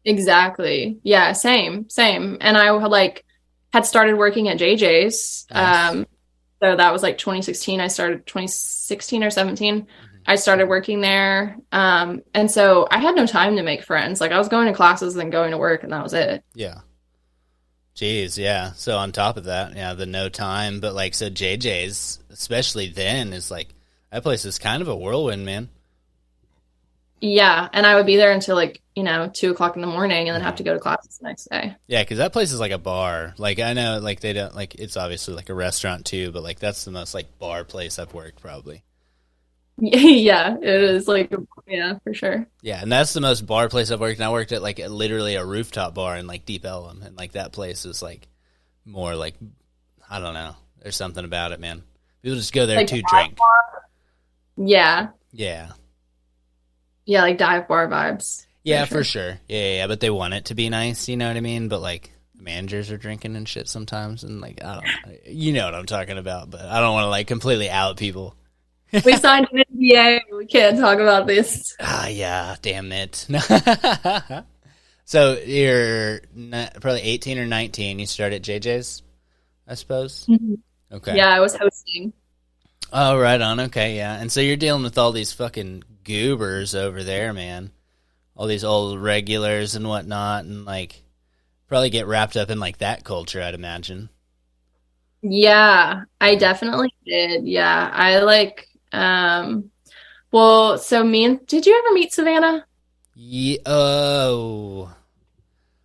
Exactly. Yeah, same. And I had started working at JJ's. Nice. So that was like 2016. I started 2016 or 17. Mm-hmm. I started working there. And so I had no time to make friends. Like I was going to classes and then going to work, and that was it. Yeah. Jeez, yeah. So on top of that, the no time, but like, so JJ's, especially then, is like, that place is kind of a whirlwind, man. Yeah, and I would be there until like, 2:00 in the morning, and then have to go to classes the next day. Yeah, because that place is like a bar. Like, I know, like, they don't, like, it's obviously like a restaurant too, but like, that's the most like bar place I've worked, probably. Yeah, it is like, yeah, for sure. Yeah, and that's the most bar place I've worked. And I worked at like literally a rooftop bar in like Deep Ellum, and like that place is like more like, I don't know. There's something about it, man. People just go there like to drink. Yeah. Yeah. Yeah, like dive bar vibes. Yeah, for sure. Yeah, but they want it to be nice, you know what I mean? But like the managers are drinking and shit sometimes, and like, I don't know. You know what I'm talking about, but I don't want to like completely out people. We signed an NDA. We can't talk about this. Yeah, damn it. So you're probably 18 or 19. You start at JJ's, I suppose? Mm-hmm. Okay. Yeah, I was hosting. Oh, right on. Okay, yeah. And so you're dealing with all these fucking goobers over there, man. All these old regulars and whatnot, and like probably get wrapped up in like that culture, I'd imagine. Yeah, I definitely did. Yeah, I like, well, so did you ever meet Savannah? Yeah, oh,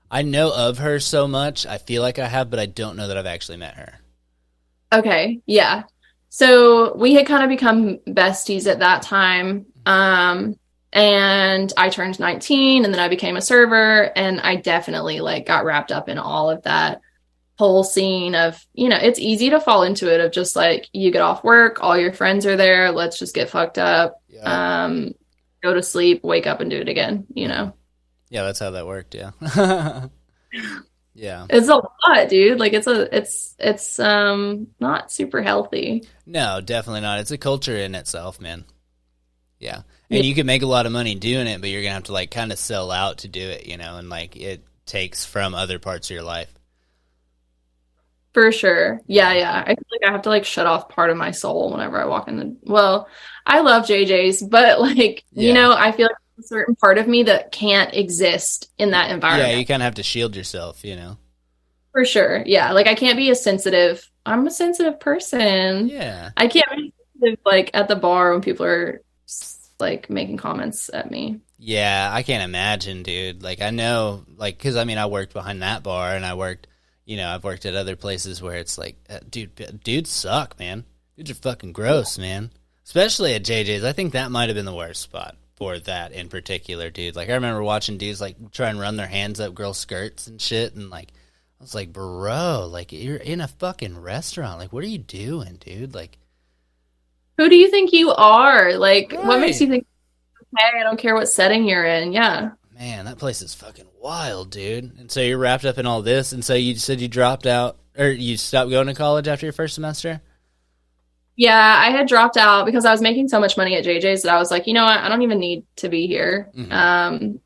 I know of her so much. I feel like I have, but I don't know that I've actually met her. Okay, yeah. So we had kind of become besties at that time. And I turned 19, and then I became a server, and I definitely like got wrapped up in all of that whole scene of, it's easy to fall into it of just like, you get off work, all your friends are there, let's just get fucked up, go to sleep, wake up and do it again, Yeah, that's how that worked, yeah. Yeah. It's a lot, dude. Like it's not super healthy. No, definitely not. It's a culture in itself, man. Yeah. And you can make a lot of money doing it, but you're going to have to like kind of sell out to do it, and like it takes from other parts of your life. For sure. Yeah. I feel like I have to like shut off part of my soul whenever I walk in I love JJ's, but like, I feel like there's a certain part of me that can't exist in that environment. Yeah, you kind of have to shield yourself, For sure. Yeah. Like I can't be I'm a sensitive person. Yeah. I can't be sensitive like at the bar when people are like making comments at me. Yeah, I can't imagine, dude. Like I know, like, because I worked behind that bar, and I worked, I've worked at other places where it's like, dudes suck, man. Dudes are fucking gross, man. Especially at JJ's. I think that might have been the worst spot for that in particular, dude. Like I remember watching dudes like try and run their hands up girls' skirts and shit, and like I was like, bro, like you're in a fucking restaurant. Like what are you doing, dude? Like who do you think you are? Like right. What makes you think, hey, I don't care what setting you're in? Yeah. Man, that place is fucking wild, dude. And so you're wrapped up in all this, and so you said you dropped out, or you stopped going to college after your first semester? Yeah, I had dropped out because I was making so much money at JJ's that I was like, you know what, I don't even need to be here. Mm-hmm.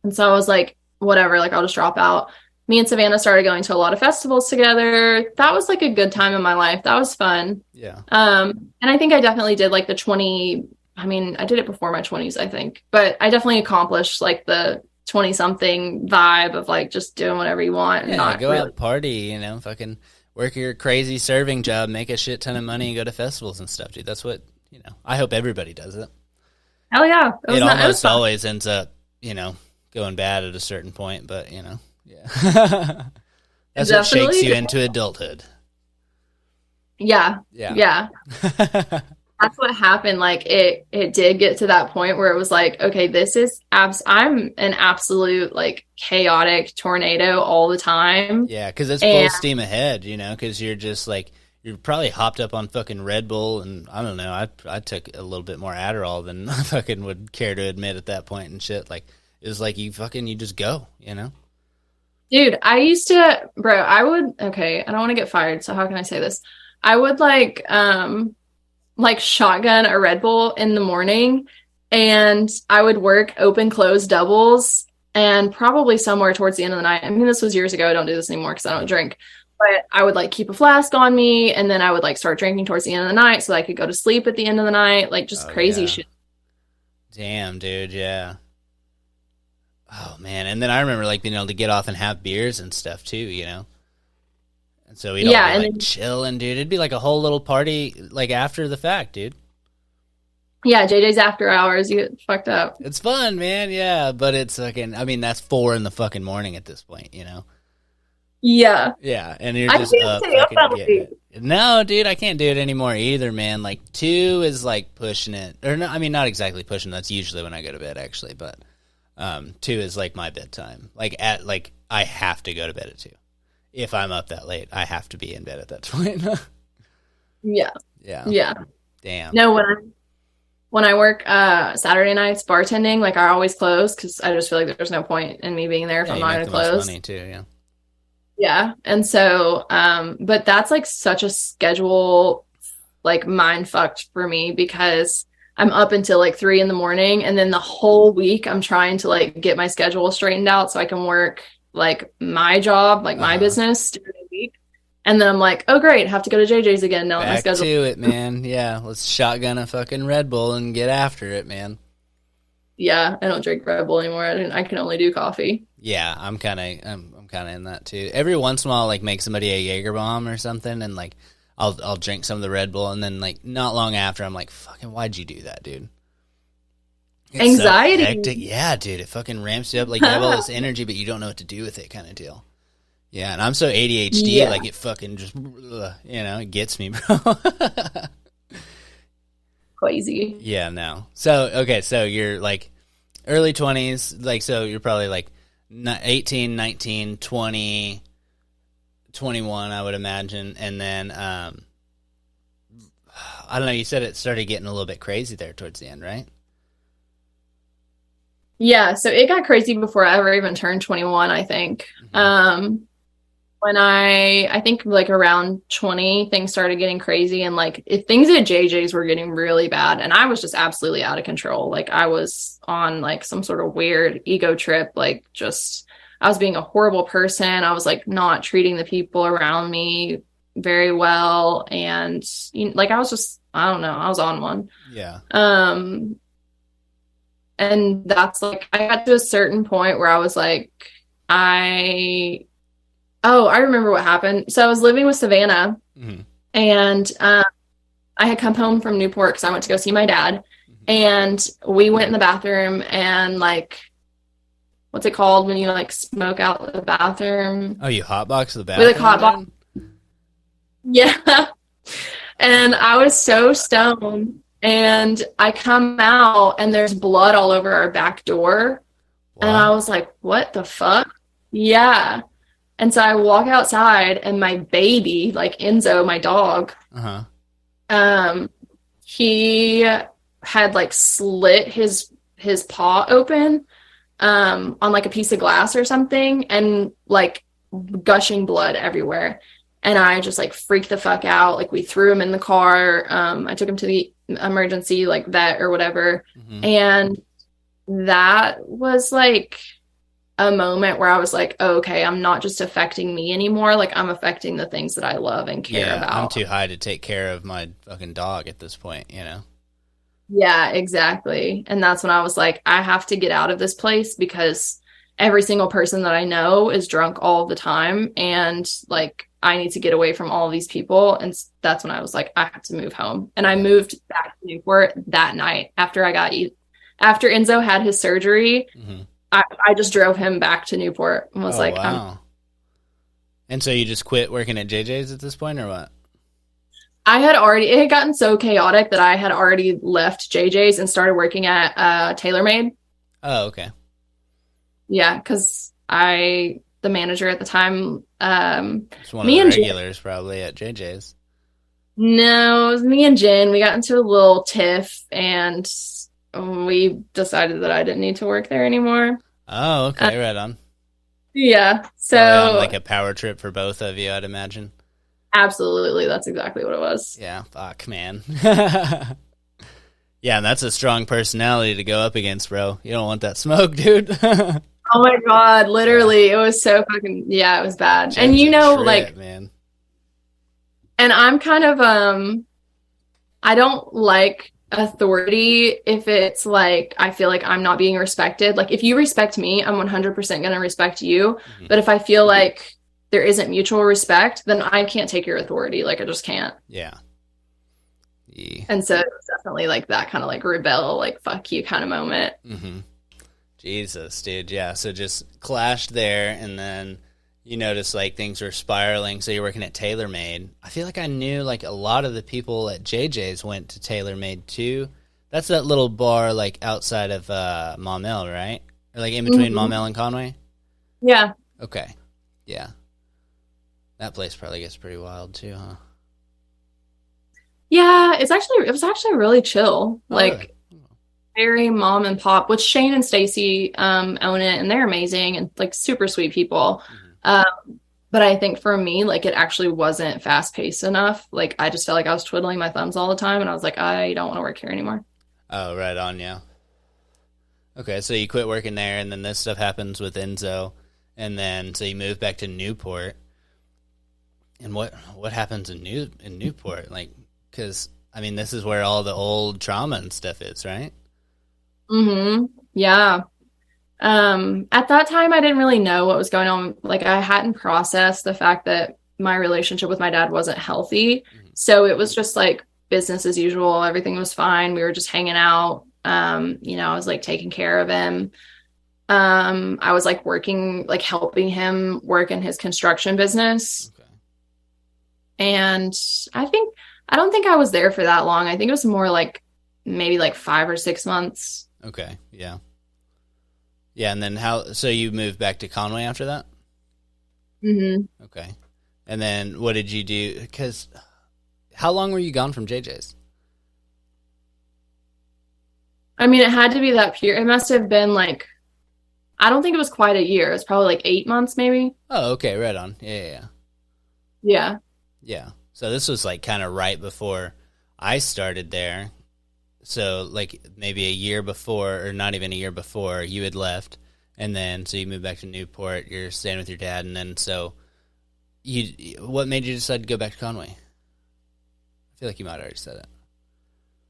And so I was like, whatever, like I'll just drop out. Me and Savannah started going to a lot of festivals together. That was like a good time in my life. That was fun. Yeah. And I think I definitely did like the I mean, I did it before my 20s, I think, but I definitely accomplished like the 20 something vibe of like just doing whatever you want and Yeah, not go really. out party, fucking work your crazy serving job, make a shit ton of money, and go to festivals and stuff, dude. That's what, I hope everybody does it. Hell yeah. It It was almost fun. always ends up, going bad at a certain point, but, yeah. It That's what shakes definitely you did. into adulthood. Yeah. Yeah. Yeah. That's what happened. Like it did get to that point where it was like, okay, this is I'm an absolute like chaotic tornado all the time. Yeah, because it's full And steam ahead, because you're just like, you're probably hopped up on fucking Red Bull, and I don't know, I took a little bit more Adderall than I fucking would care to admit at that point and shit. Like, it was like you just go. dude, okay, I don't want to get fired, so how can I say this? I would like shotgun a Red Bull in the morning and I would work open close doubles and probably somewhere towards the end of the night. I mean, this was years ago. I don't do this anymore because I don't drink. But I would like keep a flask on me and then I would like start drinking towards the end of the night so that I could go to sleep at the end of the night. Like just Oh, crazy yeah. shit. Damn, dude, yeah. Oh, man. And then I remember, like, being able to get off and have beers and stuff, too. And so we'd all Yeah, be, and like, then chilling, dude. It'd be like a whole little party, like, after the fact, dude. yeah, JJ's after hours, you get fucked up. It's fun, man, yeah. But it's fucking, I mean, that's 4 in the fucking morning at this point. Yeah. Yeah, and you're I just can't up stay up fucking that getting late. it. No, dude, I can't do it anymore either, man. Like 2 is like pushing it, or no, I mean not exactly pushing. That's usually when I go to bed, actually. But 2 is like my bedtime. Like I have to go to bed at 2. If I'm up that late, I have to be in bed at that point. Yeah. Yeah, Yeah. damn. No, when I work Saturday nights bartending, like I always close because I just feel like there's no point in me being there if Yeah, I'm you not make gonna the most close. money too. Yeah, Yeah. And so, but that's like such a schedule, like mind fucked for me because I'm up until like 3 in the morning. And then the whole week I'm trying to like get my schedule straightened out so I can work like my job, like my uh-huh. business during the week. And then I'm like, oh, great. Have to go to JJ's again now that my Back to schedule. it, man. Yeah, let's shotgun a fucking Red Bull and get after it, man. Yeah. I don't drink Red Bull anymore. I can only do coffee. Yeah, I'm kind of in that too. Every once in a while, like make somebody a Jaeger bomb or something, and like I'll drink some of the Red Bull, and then like not long after, I'm like, fucking, why'd you do that, dude? It's so hectic. Anxiety. Yeah, dude, it fucking ramps you up. Like you have all this energy, but you don't know what to do with it, kind of deal. Yeah, and I'm so ADHD, Yeah. like it fucking just, it gets me, bro. Crazy. Yeah, no. So okay, so you're like early 20s, like so you're probably like 18, 19, 20, 21, I would imagine, and then I don't know, you said it started getting a little bit crazy there towards the end, right? Yeah, so it got crazy before I ever even turned 21, I think. Hmm. When I think like around 20, things started getting crazy and like things at JJ's were getting really bad and I was just absolutely out of control. Like I was on like some sort of weird ego trip, like just I was being a horrible person. I was like not treating the people around me very well and like I was just I don't know, I was on one. Yeah. Um and that's like I got to a certain point where I was like I Oh, I remember what happened. So I was living with Savannah Hmm. and I had come home from Newport because I went to go see my dad. Hmm. And we went in the bathroom and like, what's it called when you like smoke out the bathroom? Oh, you hotbox the We like bathroom, hot box. dude? Yeah. And I was so stoned. And I come out and there's blood all over our back door. And I What? was like, what the fuck? Yeah. And so I walk outside and my baby, like Enzo, my dog, Uh-huh. um, he had like slit his paw open on like a piece of glass or something and like gushing blood everywhere. And I just like freaked the fuck out. Like we threw him in the car. I took him to the emergency like vet or whatever. Hmm. And that was like a moment where I was like, oh, okay, I'm not just affecting me anymore. Like I'm affecting the things that I love and care Yeah, I'm about. too high to take care of my fucking dog at this point. Yeah, exactly. And that's when I was like, I have to get out of this place because every single person that I know is drunk all the time. And like, I need to get away from all these people. And that's when I was like, I have to move home. And I Yeah. moved back to Newport that night after Enzo had his surgery. Hmm. I just drove him back to Newport and was Oh, like, wow. And so you just quit working at JJ's at this point, or what? it had gotten so chaotic that I had already left JJ's and started working at TaylorMade. Oh, okay. Yeah, because the manager at the time, It's one of me the and Jen, regulars probably at JJ's. no, it was me and Jen, we got into a little tiff and we decided that I didn't need to work there anymore. Oh, Uh, okay, right on. yeah, Probably on like so a power trip for both of you, I'd imagine. absolutely, that's exactly what it was. Yeah, fuck, man. Yeah, and that's a strong personality to go up against, bro. You don't want that smoke, dude. Oh my God, Yeah. literally, it was so fucking, yeah, it was bad. And Jen's a trip, like, man. and I'm kind of, I don't like authority if it's like I feel like I'm not being respected. Like if you respect me, I'm 100% going to respect you. Hmm. But if I feel like there isn't mutual respect, then I can't take your authority. Like I just can't. Yeah. Yeah. And so it's definitely like that kind of like rebel, like fuck you kind of moment. Hmm. Jesus, dude. Yeah. So just clashed there, and then you notice like things were spiraling. So you're working at TaylorMade. I feel like I knew like a lot of the people at JJ's went to TaylorMade too. That's that little bar like outside of Maumelle, right? Or like in between Mhm. Maumelle and Conway. Yeah. Okay. Yeah. That place probably gets pretty wild too, huh? Yeah. It was actually really chill. Oh, really? Like very mom and pop, which Shane and Stacy own it and they're amazing and like super sweet people. Hmm. Um, but I think for me, like it actually wasn't fast paced enough. Like I just felt like I was twiddling my thumbs all the time and I was like, I don't want to work here anymore. Oh, right on, yeah. Okay, so you quit working there, and then this stuff happens with Enzo, and then so you move back to Newport. And what happens in Newport? Like, because I mean, this is where all the old trauma and stuff is, right? Yeah. At that time I didn't really know what was going on. Like I hadn't processed the fact that my relationship with my dad wasn't healthy. Hmm. So it was just like business as usual. Everything was fine. We were just hanging out. I was like taking care of him. I was like working, like helping him work in his construction business. Okay. And I think, I don't think I was there for that long. I think it was more like maybe like 5 or 6 months. Okay. Yeah. Yeah, and then how? So you moved back to Conway after that? hmm Okay. And then what did you do? Because how long were you gone from JJ's? I mean, it had to be that period. It must have been like, I don't think it was quite a year. It was probably like 8 months, maybe. Oh, okay, right on. Yeah, yeah, yeah. Yeah. Yeah. So this was like kind of right before I started there. So like maybe a year before, or not even a year before, you had left, and then so you moved back to Newport. You're staying with your dad, and then so what made you decide to go back to Conway? I feel like you might have already said it.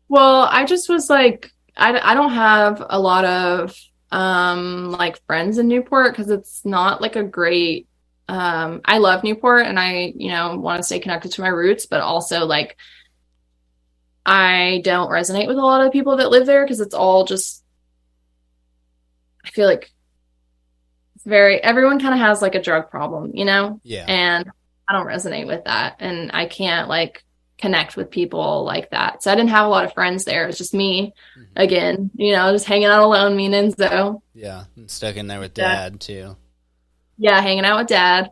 Well, I just was like, I don't have a lot of like friends in Newport because it's not like a great I love Newport and I, want to stay connected to my roots, but also like I don't resonate with a lot of the people that live there because it's all just I feel like it's very everyone kind of has like a drug problem, Yeah. And I don't resonate with that and I can't like connect with people like that. So I didn't have a lot of friends there. It was just me Hmm. again, just hanging out alone, me and Enzo. Yeah. And stuck in there with Yeah. dad too. Yeah, hanging out with dad.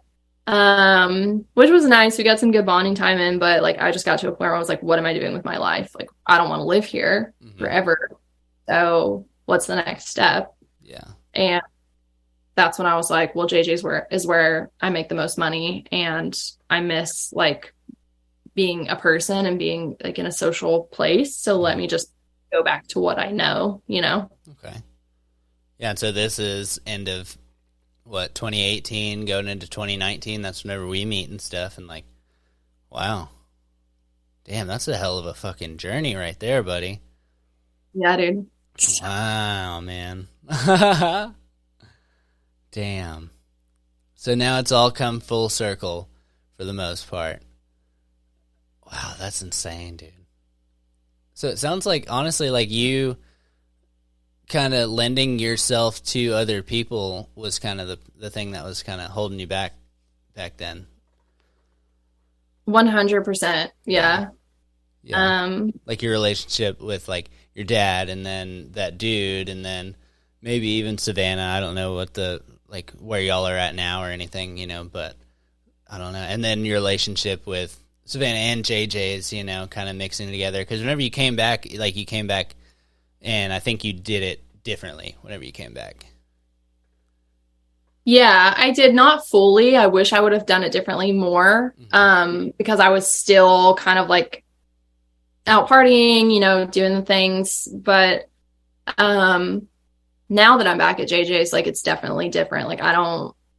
Which was nice. We got some good bonding time in, but like I just got to a point where I was like, what am I doing with my life? Like I don't want to live here Hmm. forever. So what's the next step? Yeah. And that's when I was like, well, JJ's where I make the most money and I miss like being a person and being like in a social place. So let Hmm. me just go back to what I know. Okay. Yeah. And so this is end of what 2018, going into 2019. That's whenever we meet and stuff. And like, wow, damn, that's a hell of a fucking journey right there, buddy. Yeah, dude. Wow, man. Damn. So now it's all come full circle for the most part. Wow, that's insane, dude. So it sounds like, honestly, like you kind of lending yourself to other people was kind of the thing that was kind of holding you back then. 100%. Yeah. Yeah. Yeah. Like your relationship with like your dad and then that dude and then maybe even Savannah. I don't know what like where y'all are at now or anything, but I don't know. And then your relationship with Savannah and JJ's, kind of mixing together. Because whenever you came back, like you came back and I think you did it differently whenever you came back. Yeah, I did not fully. I wish I would have done it differently more. Because I was still kind of like out partying, doing the things. But now that I'm back at JJ's, like it's definitely different. Like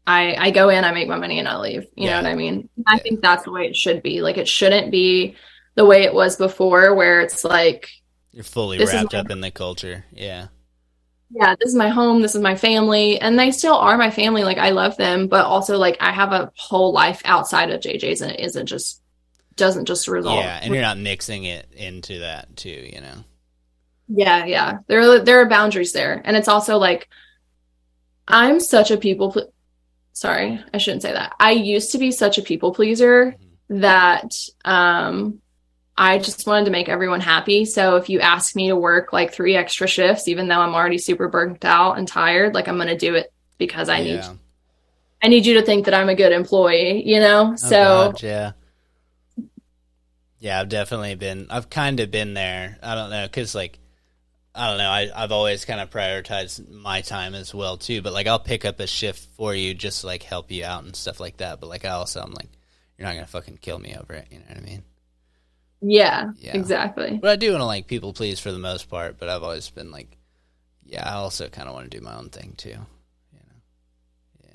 I go in, I make my money and I leave. You know what I mean? I think that's the way it should be. Like it shouldn't be the way it was before where it's like you're fully wrapped up in the culture. Yeah. Yeah, this is my home, this is my family, and they still are my family. Like I love them, but also like I have a whole life outside of JJ's and it doesn't just resolve. Yeah, and you're not mixing it into that too, Yeah, yeah. There are boundaries there. And it's also like I'm such a sorry, I shouldn't say that. I used to be such a people pleaser that I just wanted to make everyone happy. So if you ask me to work like 3 extra shifts, even though I'm already super burnt out and tired, like I'm going to do it because I need you to think that I'm a good employee, Oh, so God, yeah. Yeah, I've kind of been there. I don't know. 'Cause like, I don't know. I've always kind of prioritized my time as well too, but like I'll pick up a shift for you just to like help you out and stuff like that. But like I'm like, you're not going to fucking kill me over it. You know what I mean? Yeah, exactly. But I do want to like people please for the most part, but I've always been like, yeah, I also kind of want to do my own thing too. Yeah.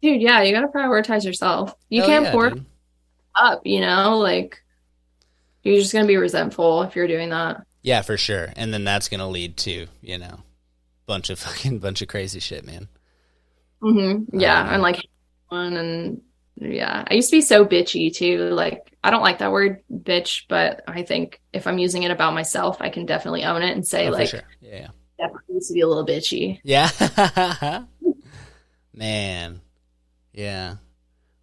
Dude, yeah, you got to prioritize yourself. You can't pour up, like you're just going to be resentful if you're doing that. Yeah, for sure. And then that's going to lead to, bunch of crazy shit, man. Yeah, and like and yeah, I used to be so bitchy too. Like, I don't like that word bitch, but I think if I'm using it about myself, I can definitely own it and say like, for sure. Yeah, definitely used to be a little bitchy. Yeah, man. Yeah,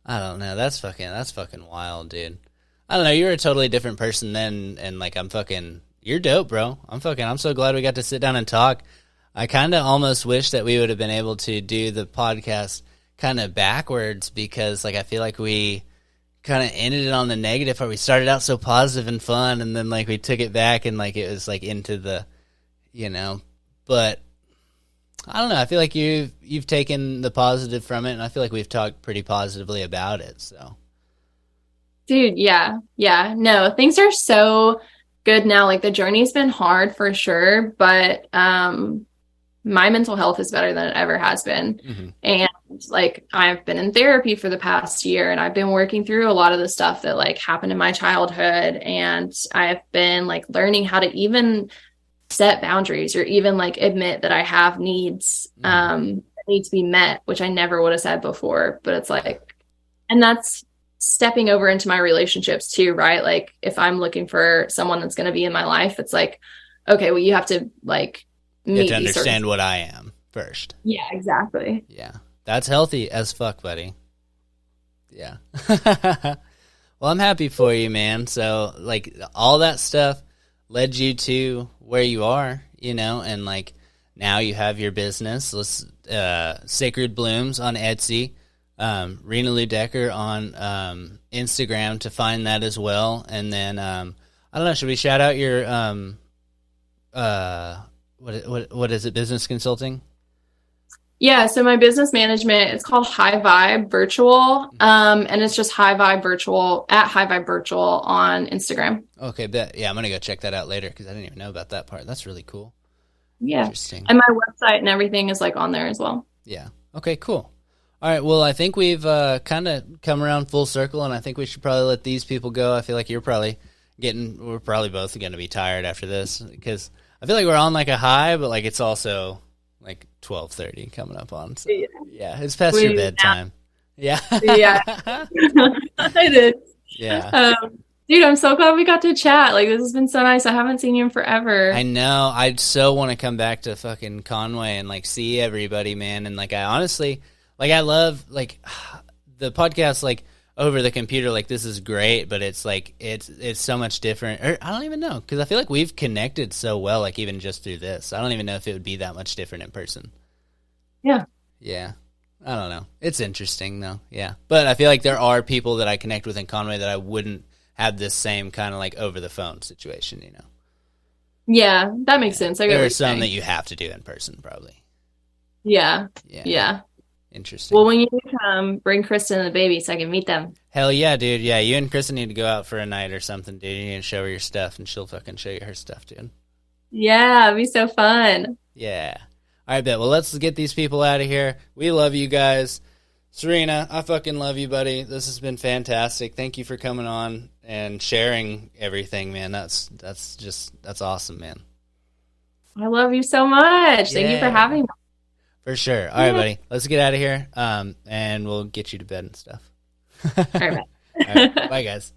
I don't know. That's fucking wild, dude. I don't know. You're a totally different person then, and like you're dope, bro. I'm so glad we got to sit down and talk. I kind of almost wish that we would have been able to do the podcast kind of backwards because like I feel like we kind of ended it on the negative or we started out so positive and fun and then like we took it back and like it was like into the but I don't know, I feel like you've taken the positive from it and I feel like we've talked pretty positively about it. So dude, yeah, no, things are so good now. Like the journey's been hard for sure, but my mental health is better than it ever has been. And like I've been in therapy for the past year and I've been working through a lot of the stuff that like happened in my childhood, and I've been like learning how to even set boundaries or even like admit that I have needs that need to be met, which I never would have said before. But it's like, and that's stepping over into my relationships too, right? Like if I'm looking for someone that's going to be in my life, it's like, okay, well, you have to like you have to understand what I am first. Yeah, exactly. Yeah. That's healthy as fuck, buddy. Yeah. Well, I'm happy for you, man. So, like, all that stuff led you to where you are, and, like, now you have your business. Sacred Blooms on Etsy. Serena Decker on Instagram to find that as well. And then, I don't know, should we shout out your, what is it, business consulting? Yeah, so my business management, it's called High Vibe Virtual, and it's just High Vibe Virtual at High Vibe Virtual on Instagram. Okay, bet. Yeah, I'm gonna go check that out later because I didn't even know about that part. That's really cool. Yeah, interesting. And my website and everything is like on there as well. Yeah. Okay. Cool. All right. Well, I think we've kind of come around full circle, and I think we should probably let these people go. I feel like we're probably both going to be tired after this because I feel like we're on like a high, but like it's also like 12:30 coming up on. So yeah, it's past your bedtime. Yeah. Yeah. It is. Yeah. Dude, I'm so glad we got to chat. Like, this has been so nice. I haven't seen you in forever. I know. I so want to come back to fucking Conway and like see everybody, man. And like, I honestly, like, I love like the podcast, like over the computer. Like, this is great, but it's like it's so much different. Or I don't even know, because I feel like we've connected so well, like even just through this. I don't even know if it would be that much different in person. Yeah. Yeah. I don't know. It's interesting though. Yeah. But I feel like there are people that I connect with in Conway that I wouldn't have this same kind of like over the phone situation, you know? Yeah, that makes sense. There are some that you have to do in person, probably. Yeah. Yeah. Interesting. Well, when you come, bring Kristen and the baby so I can meet them. Hell yeah, dude. Yeah, you and Kristen need to go out for a night or something, dude. You need to show her your stuff, and she'll fucking show you her stuff, dude. Yeah, it'd be so fun. Yeah. All right, bet. Well, let's get these people out of here. We love you guys. Serena, I fucking love you, buddy. This has been fantastic. Thank you for coming on and sharing everything, man. That's awesome, man. I love you so much. Thank you for having me. For sure. All right, buddy. Let's get out of here, and we'll get you to bed and stuff. All right. All right. Bye, guys.